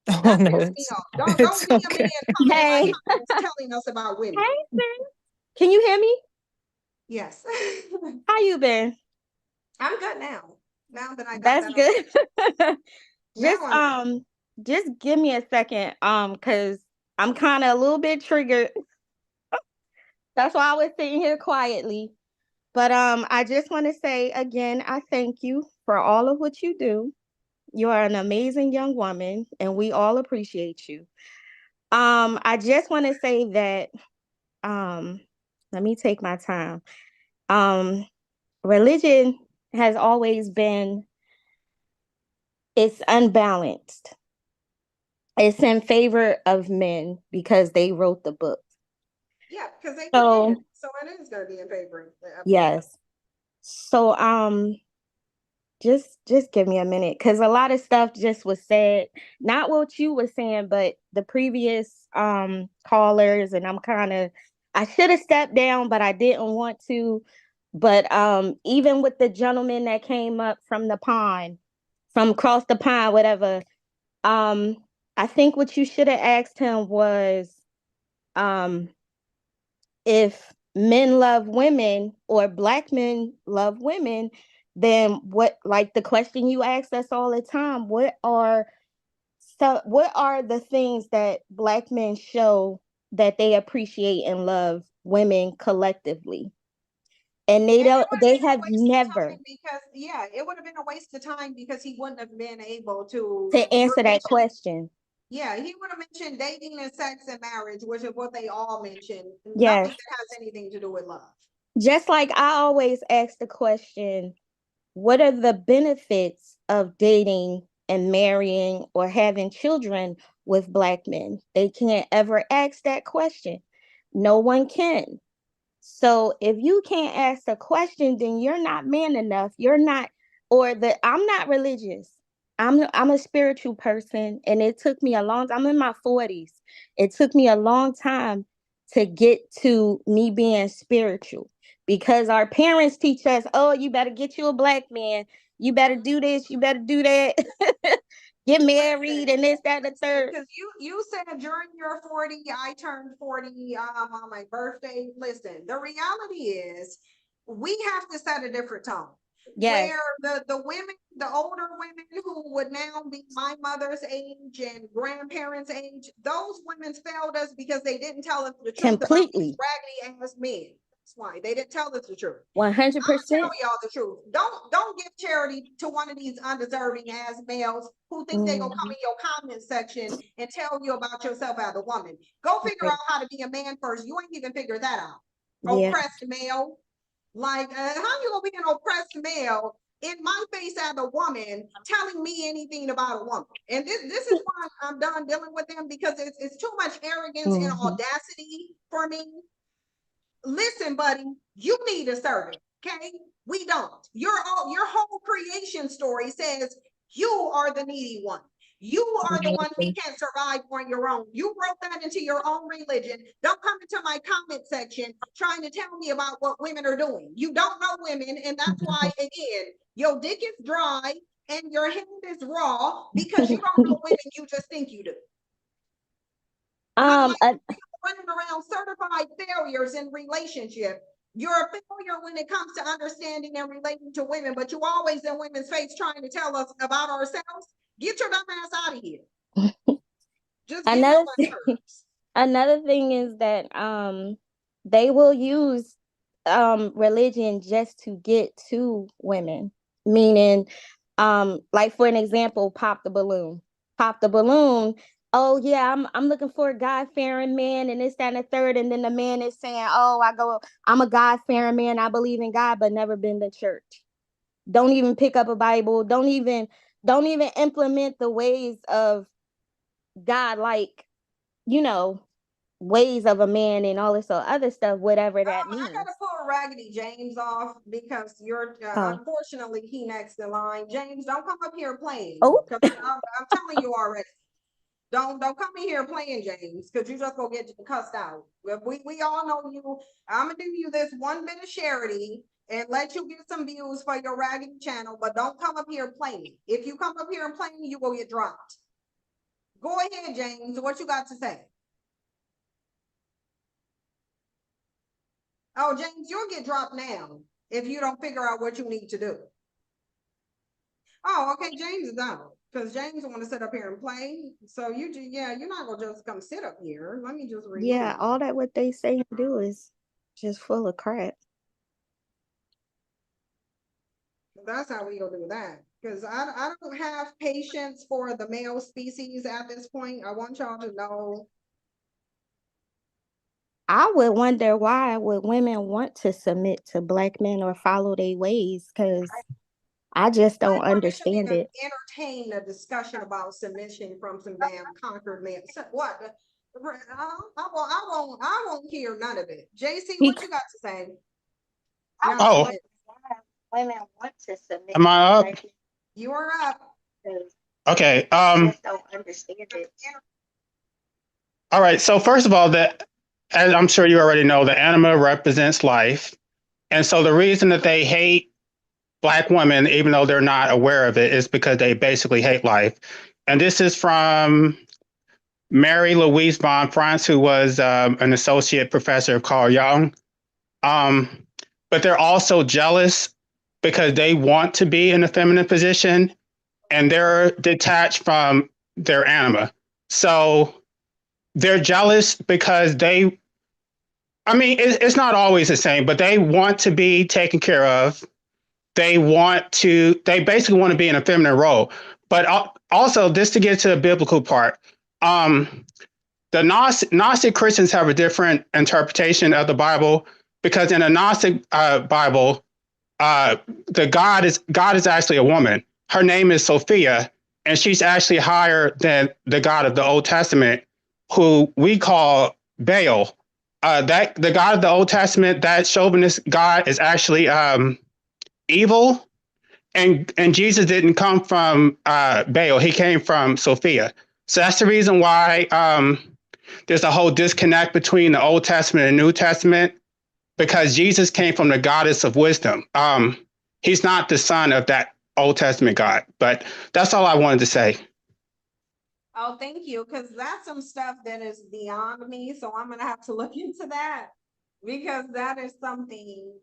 Oh, That no, pissed me it's, off. Don't it's be a okay. man coming in Hey. my comments telling us about women. Hey, sis. Can you hear me? Yes. How you been? I'm good now. Now that I got That's that. good. Now I'm Just give me a second, because I'm kind of a little bit triggered. That's why I was sitting here quietly. But I just want to say again, I thank you for all of what you do. You are an amazing young woman, and we all appreciate you. I just want to say that let me take my time. Religion has always been, it's unbalanced. It's in favor of men because they wrote the book. yeah, because they So created it. So it is gonna be in favor of yes. So just give me a minute, because a lot of stuff just was said, not what you were saying, but the previous callers, and I should have stepped down, but I didn't want to. But even with the gentleman that came up from the pond, from across the pond, whatever, I think what you should have asked him was, um if men love women or black men love women, then what, like the question you ask us all the time, what are the things that black men show that they appreciate and love women collectively? And And it would have they been a have waste of never time because it would have been a waste of time because he wouldn't have been able to to answer that mention. question. Yeah, he would have mentioned dating and sex and marriage, which is what they all mentioned. Yes. Nothing that has anything to do with love. Just like I always ask the question, what are the benefits of dating and marrying or having children with black men? They can't ever ask that question. No one can. So if you can't ask the question, then you're not man enough. You're not, I'm not religious. I'm a spiritual person, and it took me a long time. I'm in my 40s. It took me a long time to get to me being spiritual, because our parents teach us, oh, you better get you a black man. You better do this, you better do that. Get married and this, that, and the third. Because you said during your 40, I turned 40 on my birthday. Listen, the reality is we have to set a different tone. Yes. Where the women, the older women who would now be my mother's age and grandparents' age, those women failed us because they didn't tell us the truth about these raggedy ass men. That's why they didn't tell us the truth. 100%. I'll tell y'all the truth. Don't give charity to one of these undeserving ass males who think they gonna come in your comment section and tell you about yourself as a woman. Go figure out how to be a man first. You ain't even figured that out. Yeah. Oppressed male. Like, how you gonna be an oppressed male in my face as a woman telling me anything about a woman? And this is why I'm done dealing with them, because it's too much arrogance and audacity for me. Listen, buddy, you need a servant, okay? We don't. Your whole creation story says you are the needy one. You are the one who can't survive on your own. You wrote that into your own religion. Don't come into my comment section trying to tell me about what women are doing. You don't know women, and that's why, again, your dick is dry and your hand is raw because you don't know women, you just think you do. Running around certified failures in relationship. You're a failure when it comes to understanding and relating to women, but you always in women's face trying to tell us about ourselves. Get your dumb ass out of here. Just get Another on my nerves. another thing is that they will use religion just to get to women, meaning like for an example, pop the balloon. Pop the balloon. Oh yeah, I'm looking for a God-fearing man and this, that, and the third. And then the man is saying, oh, I'm a God-fearing man, I believe in God, but never been to church. Don't even pick up a Bible, don't even implement the ways of God, like, you know, ways of a man and all this other stuff, whatever that means. I gotta pull Raggedy James off because you're unfortunately he next in line. James, don't come up here playing. Oh, I'm telling you already. Don't come in here playing, James, because you just gonna get cussed out. We all know you. I'm gonna do you this one bit of charity and let you get some views for your Raggedy channel, but don't come up here playing. If you come up here and playing, you will get dropped. Go ahead, James. What you got to say? Oh, James, you'll get dropped now if you don't figure out what you need to do. Oh, okay, James is out because James want to sit up here and play. So you're not gonna just come sit up here. Let me just read. Yeah, all that what they say to do is just full of crap. That's how we gonna do that. Because I don't have patience for the male species at this point. I want y'all to know. I would wonder why would women want to submit to black men or follow their ways, because I just don't understand it. Entertain a discussion about submission from some damn conquered men. So, what? I won't hear none of it. JC, what you got to say? Oh, Women want to submit. am I up? You are up. Okay. Just don't understand it. All right. So first of all, as I'm sure you already know, the anima represents life, and so the reason that they hate Black women, even though they're not aware of it, is because they basically hate life. And this is from Mary Louise von Franz, who was an associate professor of Carl Jung. But they're also jealous because they want to be in a feminine position and they're detached from their anima. So they're jealous because it's not always the same, but they want to be taken care of. They basically want to be in a feminine role. But also, just to get to the biblical part, the Gnostic Christians have a different interpretation of the Bible, because in a Gnostic Bible, the God is actually a woman. Her name is Sophia, and she's actually higher than the God of the Old Testament, who we call Baal. The God of the Old Testament, that chauvinist God, is actually evil, and Jesus didn't come from Baal. He came from Sophia. So that's the reason why there's a whole disconnect between the Old Testament and New Testament, because Jesus came from the goddess of wisdom. He's not the son of that Old Testament God. But that's all I wanted to say. Oh, thank you, because that's some stuff that is beyond me. So I'm gonna have to look into that, because that is something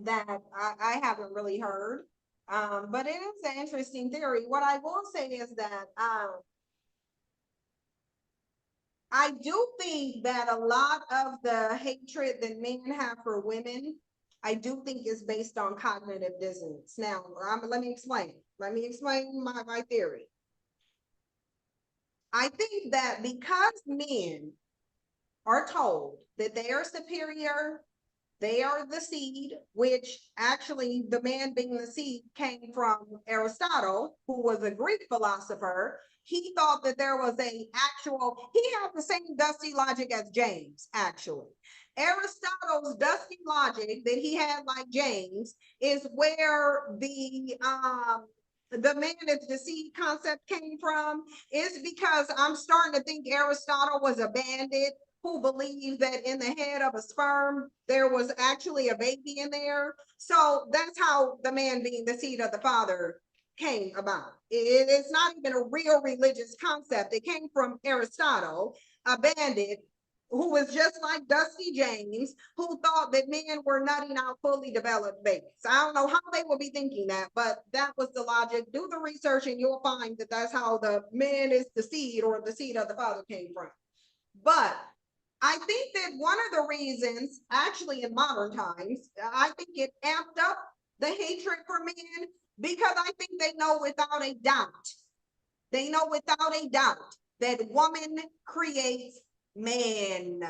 that I haven't really heard. But it is an interesting theory. What I will say is that I do think that a lot of the hatred that men have for women, I do think is based on cognitive dissonance. Now, let me explain. Let me explain my theory. I think that because men are told that they are superior, they are the seed, which actually the man being the seed came from Aristotle, who was a Greek philosopher. He thought that there was he had the same dusty logic as James, actually. Aristotle's dusty logic that he had like James is where the the man is the seed concept came from is because I'm starting to think Aristotle was a bandit who believed that in the head of a sperm, there was actually a baby in there. So that's how the man being the seed of the father came about. It's not even a real religious concept. It came from Aristotle, a bandit who was just like Dusty James, who thought that men were nutting out fully developed babies. I don't know how they would be thinking that, but that was the logic. Do the research and you'll find that that's how the man is the seed or the seed of the father came from. But I think that one of the reasons, actually in modern times, I think it amped up the hatred for men because I think they know without a doubt that woman creates man.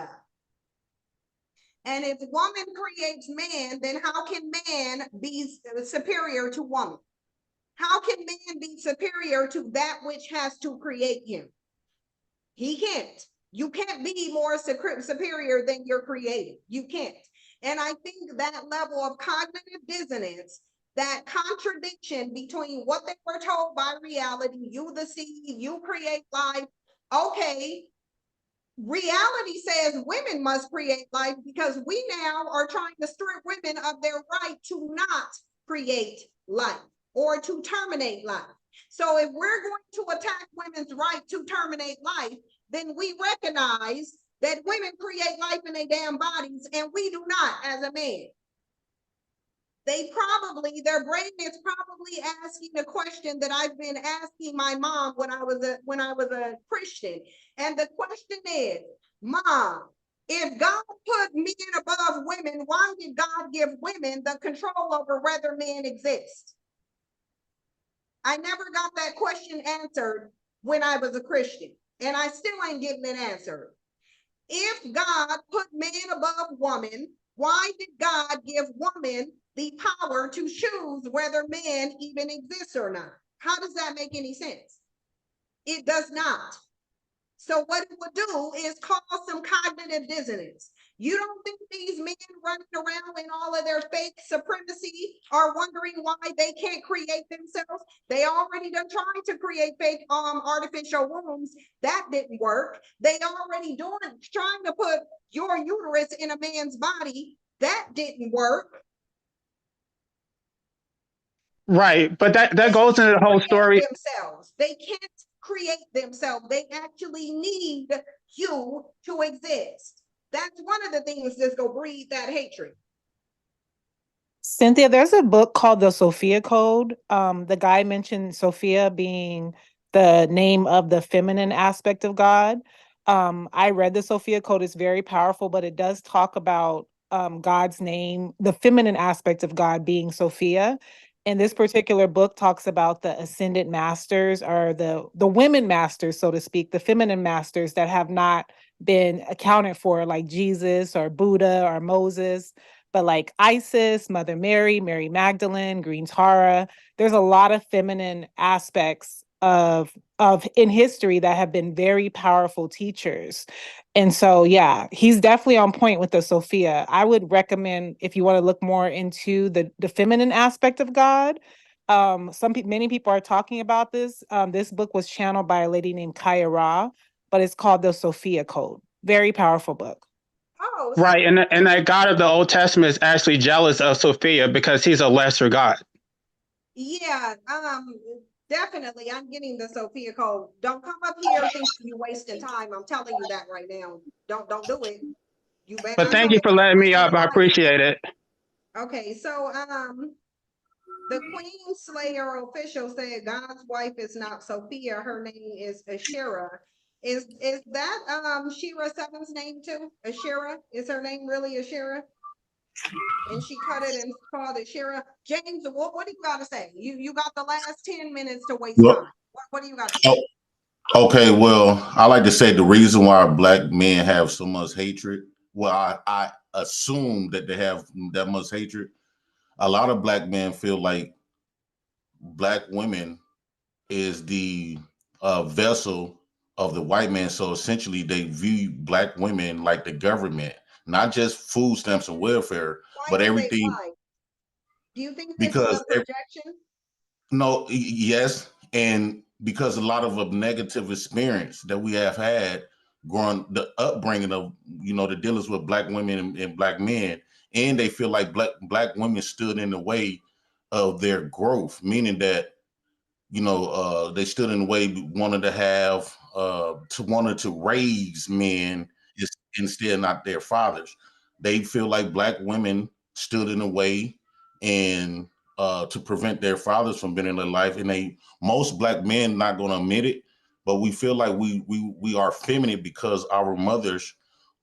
And if woman creates man, then how can man be superior to woman? How can man be superior to that which has to create him? He can't. You can't be more superior than you're created. You can't. And I think that level of cognitive dissonance, that contradiction between what they were told by reality, you the seed, you create life. Okay, reality says women must create life because we now are trying to strip women of their right to not create life or to terminate life. So if we're going to attack women's right to terminate life, then we recognize that women create life in their damn bodies and we do not as a man. Their brain is probably asking the question that I've been asking my mom when I was a Christian. And the question is, Mom, if God put men above women, why did God give women the control over whether men exist? I never got that question answered when I was a Christian, and I still ain't getting it answered. If God put man above woman, why did God give woman the power to choose whether man even exists or not? How does that make any sense? It does not. So what it would do is cause some cognitive dissonance. You don't think these men running around in all of their fake supremacy are wondering why they can't create themselves? They already done trying to create fake artificial wombs. That didn't work. They already trying to put your uterus in a man's body. That didn't work. Right, but that goes into the whole story. Themselves. They can't create themselves. They actually need you to exist. That's one of the things that's gonna breed that hatred. Cynthia, there's a book called The Sophia Code. The guy mentioned Sophia being the name of the feminine aspect of God. I read the Sophia Code. It's very powerful, but it does talk about God's name, the feminine aspect of God being Sophia. And this particular book talks about the ascended masters, or the women masters, so to speak, the feminine masters that have not been accounted for, like Jesus or Buddha or Moses. But like Isis, Mother Mary, Mary Magdalene, Green Tara, there's a lot of feminine aspects of in history that have been very powerful teachers. And so, yeah, he's definitely on point with the Sophia. I would recommend, if you want to look more into the feminine aspect of God. Many people are talking about this. This book was channeled by a lady named Kaya Ra, but it's called The Sophia Code. Very powerful book. Oh, Right, and that God of the Old Testament is actually jealous of Sophia because he's a lesser God. yeah, definitely. I'm getting the Sophia Code. Don't come up here thinking you're wasting time. I'm telling you that right now. Don't do it. You better But not thank come you up for here letting me wasting up. your I life. appreciate it. Okay, so the Queen Slayer official said God's wife is not Sophia, her name is Asherah. Is that Shira Seven's name too? Asherah? Is her name really Asherah? And she cut it and called it Shira. James, what do you got to say? You got the last 10 minutes to waste Well, time. What do you got to say? okay, well, I like to say the reason why black men have so much hatred. Well, I assume that they have that much hatred. A lot of black men feel like black women is the vessel of the white man. So essentially, they view black women like the government, not just food stamps and welfare, Why but do they everything. lie? Do you think this is Because a projection? No, yes, and because a lot of a negative experience that we have had growing the upbringing of the dealings with black women and black men, and they feel like black women stood in the way of their growth, meaning that they stood in the way, wanted to raise men instead, not their fathers. They feel like black women stood in the way and to prevent their fathers from being in their life. And most black men not going to admit it, but we feel like we are feminine because our mothers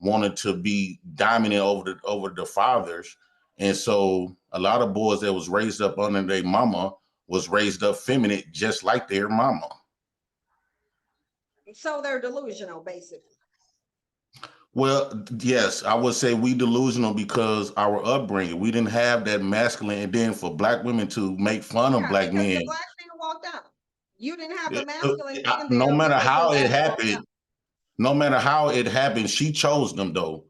wanted to be dominant over the fathers. And so a lot of boys that was raised up under their mama was raised up feminine, just like their mama. So they're delusional, basically. Well, yes, I would say we delusional because our upbringing, we didn't have that masculine, and then for black women to make fun of black because men. the black man walked out. You didn't have the masculine man No there matter because how the it man walked happened, out. no matter how it happened, she chose them though.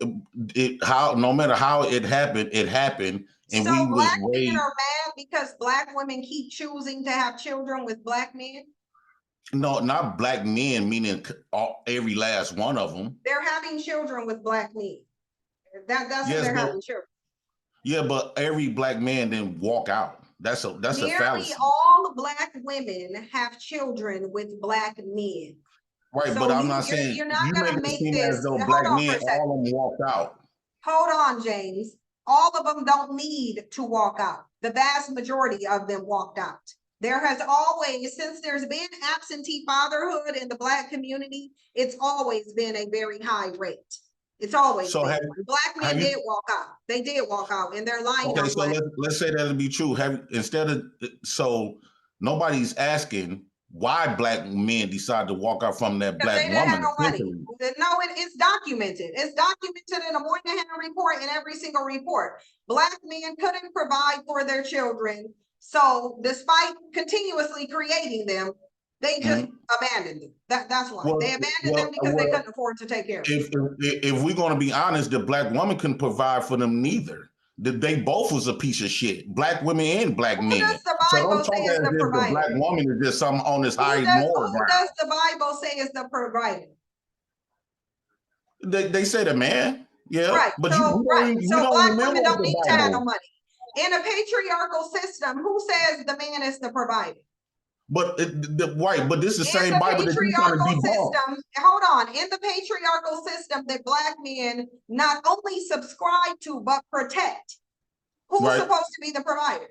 No matter how it happened, and So we was black men raised. are mad because black women keep choosing to have children with black men? No, not black men, meaning every last one of them. They're having children with black men. That's who Yes, they're but having children. yeah, but every black man didn't walk out. That's a Nearly fallacy. all black women have children with black men. Right, So but I'm not saying you're not you gonna make it make seem this. as though Hold black on men, for a second. all of them walked out. Hold on, James. All of them don't need to walk out. The vast majority of them walked out. There has always, since there's been absentee fatherhood in the black community, it's always been a very high rate. It's always So been. have- Black men have you- did walk out. They did walk out, and they're lying Okay, on so black. let's say that'll be true. So nobody's asking why black men decide to walk out from that Because black they didn't have woman. no money. No, it's documented. It's documented in a Moynihan report, in every single report. Black men couldn't provide for their children. So despite continuously creating them, they just abandoned them. That's why. They abandoned them because they couldn't afford to take care of them. If we're going to be honest, the black woman couldn't provide for them neither. They both was a piece of shit. Black women and black Who men. does the So Bible don't talk say as is if the the provider? black woman is just something on this high Who moral ground. does the Bible say is the provider? They say the man. Yeah. Right. But So black remember women don't the need to have no Bible. money. In a patriarchal system, who says the man is the provider? But but this is the In same the Bible that you're trying to patriarchal debunk. system, hold on. In the patriarchal system that black men not only subscribe to but protect, who's Right. supposed to be the provider?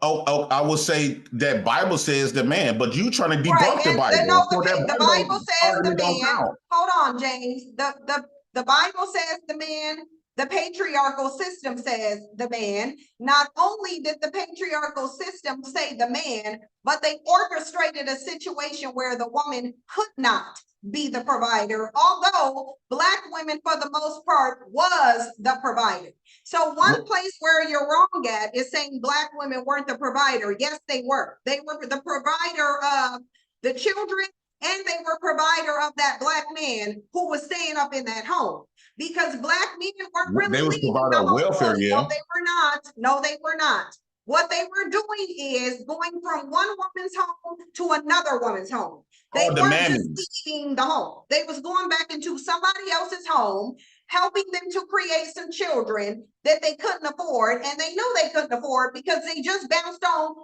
Oh, I would say that Bible says the man, but you trying to debunk Right, the and Bible. no, So that the Bible says the argument don't man. count. Hold on, James. The Bible says the man. The patriarchal system says the man. Not only did the patriarchal system say the man, but they orchestrated a situation where the woman could not be the provider, although black women, for the most part, was the provider. So one place where you're wrong at is saying black women weren't the provider. Yes, they were. They were the provider of the children, and they were provider of that black man who was staying up in that home. Because black men weren't really They was leaving provider the of home. welfare, yeah. No, they were not. No, they were not. What they were doing is going from one woman's home to another woman's home. They Oh, the weren't just mammies. leaving the home. They was going back into somebody else's home, helping them to create some children that they couldn't afford, and they knew they couldn't afford because they just bounced on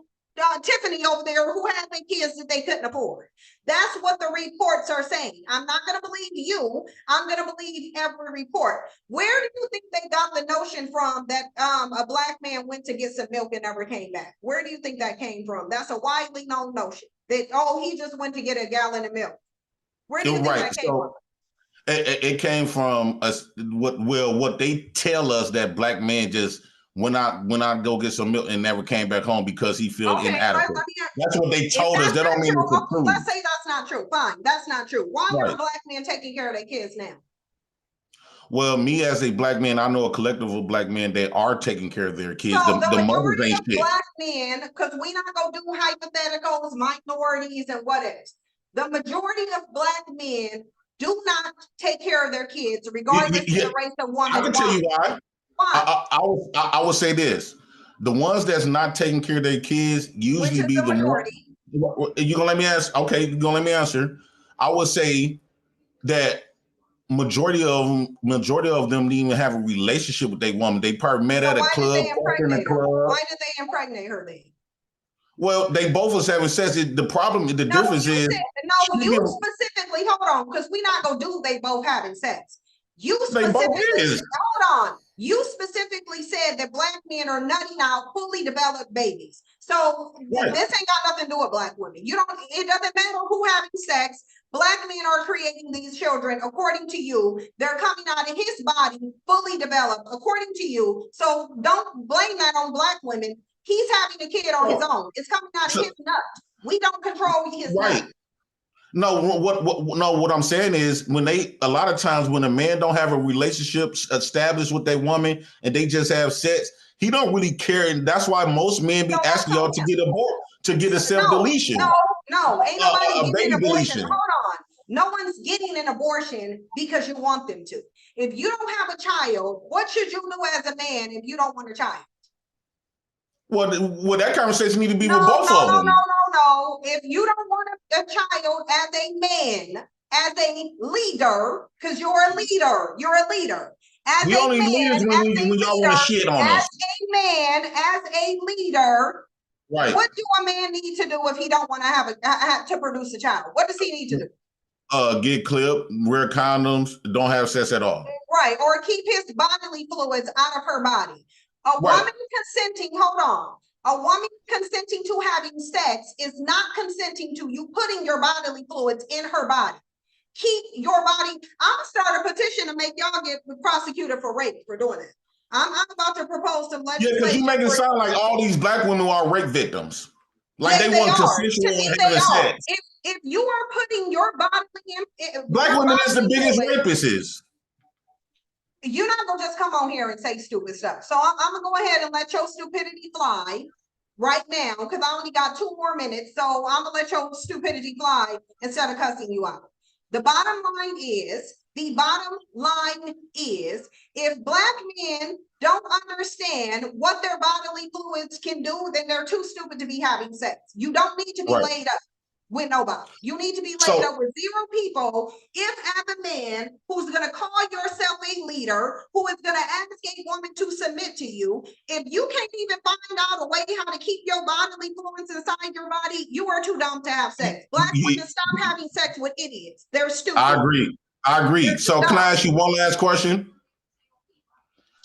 Tiffany over there who had the kids that they couldn't afford. That's what the reports are saying. I'm not going to believe you. I'm going to believe every report. Where do you think they got the notion from that a black man went to get some milk and never came back? Where do you think that came from? That's a widely known notion that, oh, he just went to get a gallon of milk. Where do you think that came from? It came from us. What they tell us that black men just went out go get some milk and never came back home because he felt inadequate. That's what they told us. That don't mean it's the truth. Let's say that's not true. Fine, that's not true. Why Right. are black men taking care of their kids now? Well, me as a black man, I know a collective of black men that are taking care of their kids. So The mothers majority ain't of shit. black men, because we not gonna do hypotheticals, minorities, and what else. The majority of black men do not take care of their kids, regardless of the race of woman. I can tell you why. Why? I will say this. The ones that's not taking care of their kids usually is be the the majority. You gonna let me answer? Okay, you gonna let me answer? I would say that majority of them didn't even have a relationship with their woman. They probably met So at a why did club, they fucked in a impregnate her? club. Why did they impregnate her then? Well, they both was having sex. The problem, the difference you is, said, no, she you didn't- specifically, hold on, because we're not gonna do they both having sex. You They both specifically, is. hold on, you specifically said that black men are nutting out fully developed babies. So Right. this ain't got nothing to do with black women. You don't, it doesn't matter who having sex. Black men are creating these children according to you. They're coming out of his body fully developed according to you. So don't blame that on black women. He's having a kid on his own. It's coming out of his nut. We don't control his Right. nut. No, what I'm saying is a lot of times when a man don't have a relationship established with their woman and they just have sex, he don't really care. And that's why most men be asking y'all to get to get a self-deletion. No, ain't nobody a getting baby an abortion. deletion. Hold on. No one's getting an abortion because you want them to. If you don't have a child, what should you do as a man if you don't want a child? Well, that conversation need to be No, with both of them. No. If you don't want a child as a man, as a leader, because you're a leader. As We a only man, leaders when y'all want to shit on as us. a man, as a leader, Right. what do a man need to do if he don't want to have to produce a child? What does he need to do? Get clipped, wear condoms, don't have sex at all. Right, or keep his bodily fluids out of her body. A woman consenting, hold on. A woman consenting to having sex is not consenting to you putting your bodily fluids in her body. Keep your body. I'm gonna start a petition to make y'all get prosecuted for rape for doing it. I'm about to propose some legislation. Yeah, because you make it sound like all these black women are rape victims. Like yes, they want are. consensual To me, having they are. sex. If you are putting your bodily in Black your women is the bodily biggest fluids, rapists. you're not gonna just come on here and say stupid stuff. So I'm gonna go ahead and let your stupidity fly right now because I only got 2 more minutes. So I'm gonna let your stupidity fly instead of cussing you out. The bottom line is, if black men don't understand what their bodily fluids can do, then they're too stupid to be having sex. You don't need to be laid up with nobody. You need to be laid up with 0 people. If as a man who's going to call yourself a leader, who is going to ask a woman to submit to you, if you can't even find out a way how to keep your bodily fluids inside your body, you are too dumb to have sex. Black women stop having sex with idiots. They're stupid. I agree. So can I ask you one last question?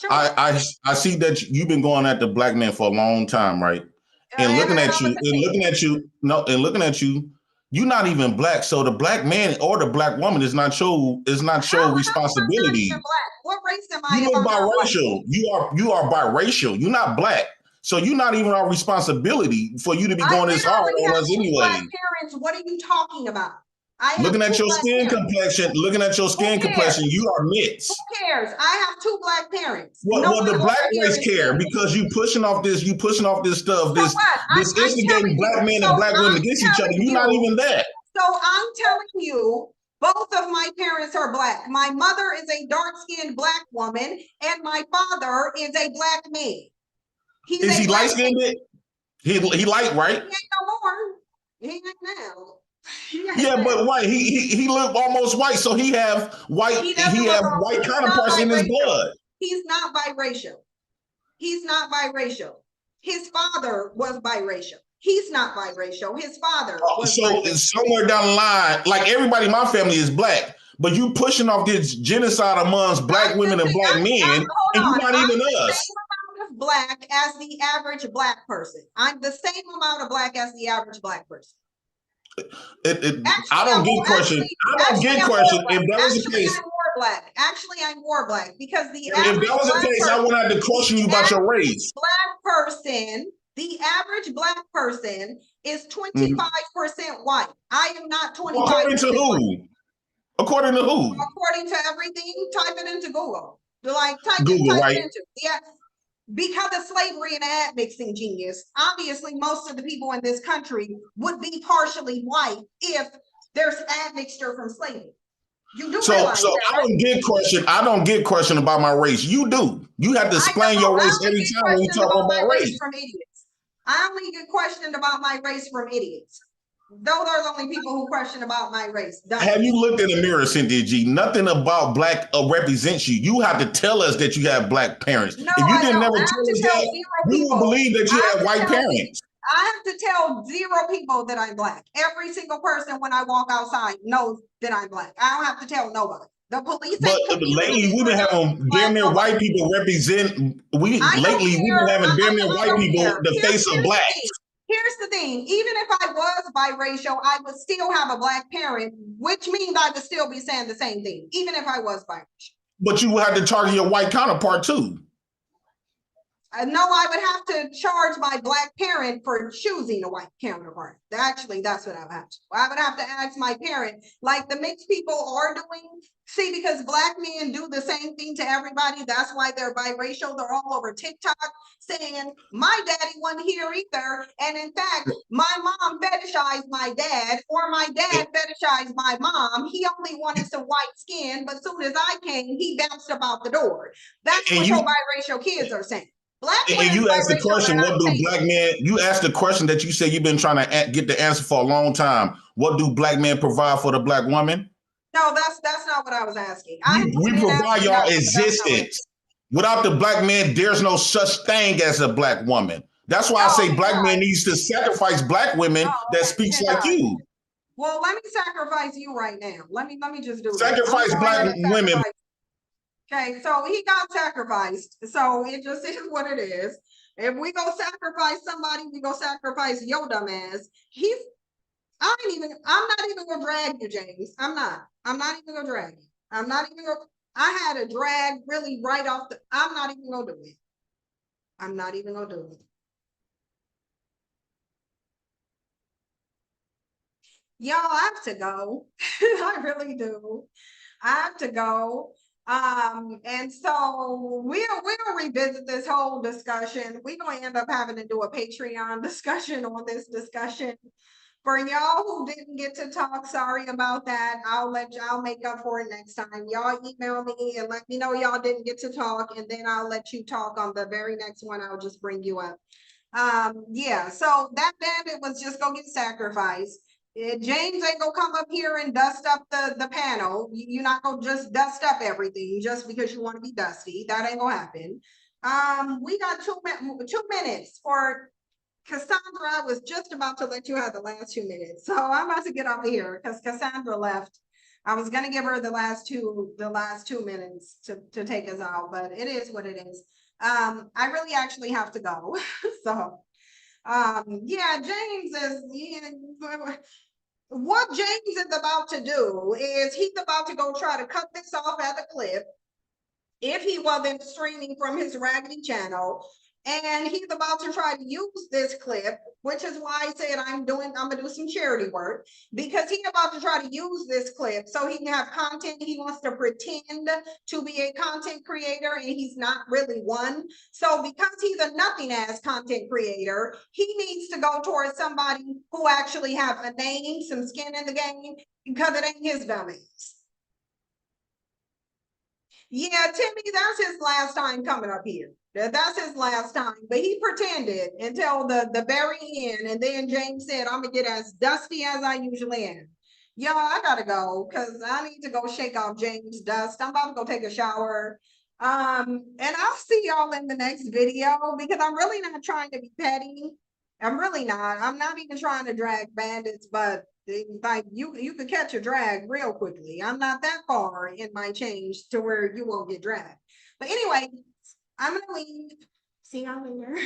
Sure. I see that you've been going at the black man for a long time, right? And looking at you, you're not even black. So the black man or the black woman is not your responsibility. What race am I? You are biracial. You are biracial. You're not black. So you're not even our responsibility for you to be going this hard on us anyway. Parents, what are you talking about? Looking at your skin complexion, you are mixed. Who cares? I have 2 black parents. Well, the black race care because you pushing off this stuff, this instigating black men and black women against each other. You're not even that. So I'm telling you, both of my parents are black. My mother is a dark-skinned black woman, and my father is a black man. Is he light-skinned? He light, right? He ain't no more. He ain't now. Yeah, but white. He look almost white, so he have white. He have white counterparts in his blood. He's not biracial. He's not biracial. His father was biracial. He's not biracial. His father was biracial. Somewhere down the line, like everybody in my family is black, but you pushing off this genocide amongst black women and black men, and you're not even us. Of black as the average black person. I'm the same amount of black as the average black person. I don't get questioned. If that was the case, I'm more black because if that was the case, I wouldn't have to question you about your race. The average black person is 25% white. I am not 25%. According to who? According to who? According to everything. Type it into Google. Type Google, right? it into. Yeah. Because of slavery and admixing genius, obviously most of the people in this country would be partially white if there's admixture from slavery. You do So realize so that, I right? don't get questioned about my race. You do. You have to explain your I race only every get time when you questioned talk about my about race race. from idiots. I only get questioned about my race from idiots. Those are the only people who question about my race. Have Dummies. you looked in the mirror, Cynthia G? Nothing about black represents you. You have to tell us that you have black parents. No, If you I didn't don't. never I have tell to us tell that, zero we will people. believe that you I have have white to tell parents. I have to tell zero people that I'm black. Every single person when I walk outside knows that I'm black. I don't have to tell nobody. The police But ain't lately, communicating we've with been us. having Black damn near nobody. white people represent. I don't Lately we've been care. having damn near I white don't people care. the face of black. Here's the thing. Even if I was biracial, I would still have a black parent, which means I would still be saying the same thing, even if I was biracial. But you would have to target your white counterpart too. No, I would have to charge my black parent for choosing a white counterpart. Actually, that's what I would have to. I would have to ask my parent, like the mixed people are doing. See, because black men do the same thing to everybody. That's why they're biracial. They're all over TikTok saying, my daddy wasn't here either. And in fact, my mom fetishized my dad, or my dad fetishized my mom. He only wanted some white skin, but soon as I came, he bounced about the door. That's what your biracial kids are saying. Black And women's you asked the biracial question, are not what do saying. black men, you asked the question that you said you've been trying to get the answer for a long time. What do black men provide for the black woman? No, that's not what I was asking. We provide y'all existence. Without the black man, there's no such thing as a black woman. That's why I say black men needs to sacrifice black women that speaks like you. Well, let me sacrifice you right now. Let me just do Sacrifice that. black women. Okay, so he got sacrificed. So it just is what it is. If we go sacrifice somebody, we go sacrifice your dumb ass. I'm not even gonna drag you, James. I'm not even gonna drag you. I had a drag really right off I'm not even gonna do it. I'm not even gonna do it. Y'all, I have to go. I really do. I have to go. And so we'll revisit this whole discussion. We're gonna end up having to do a Patreon discussion on this discussion. For y'all who didn't get to talk, sorry about that. I'll make up for it next time. Y'all email me and let me know y'all didn't get to talk, and then I'll let you talk on the very next one. I'll just bring you up. Yeah, so that bandit was just gonna get sacrificed. James ain't gonna come up here and dust up the panel. You're not gonna just dust up everything just because you want to be dusty. That ain't gonna happen. We got 2 minutes for Cassandra. I was just about to let you have the last 2 minutes. So I'm about to get over here because Cassandra left. I was gonna give her the last two minutes to take us out, but it is what it is. I really actually have to go. So yeah, James what James is about to do is he's about to go try to cut this off at the clip if he wasn't streaming from his Raggedy channel. And he's about to try to use this clip, which is why I said I'm gonna do some charity work, because he's about to try to use this clip so he can have content. He wants to pretend to be a content creator and he's not really one. So because he's a nothing ass content creator, he needs to go towards somebody who actually have a name, some skin in the game, because it ain't his dumb ass. Yeah, Timmy, that's his last time coming up here. That's his last time, but he pretended until the very end, and then James said, I'm gonna get as dusty as I usually am. Y'all, I gotta go because I need to go shake off James' dust. I'm about to go take a shower. And I'll see y'all in the next video because I'm really not trying to be petty. I'm really not. I'm not even trying to drag bandits, but like you could catch a drag real quickly. I'm not that far in my change to where you won't get dragged. But anyway, I'm gonna leave. See y'all later.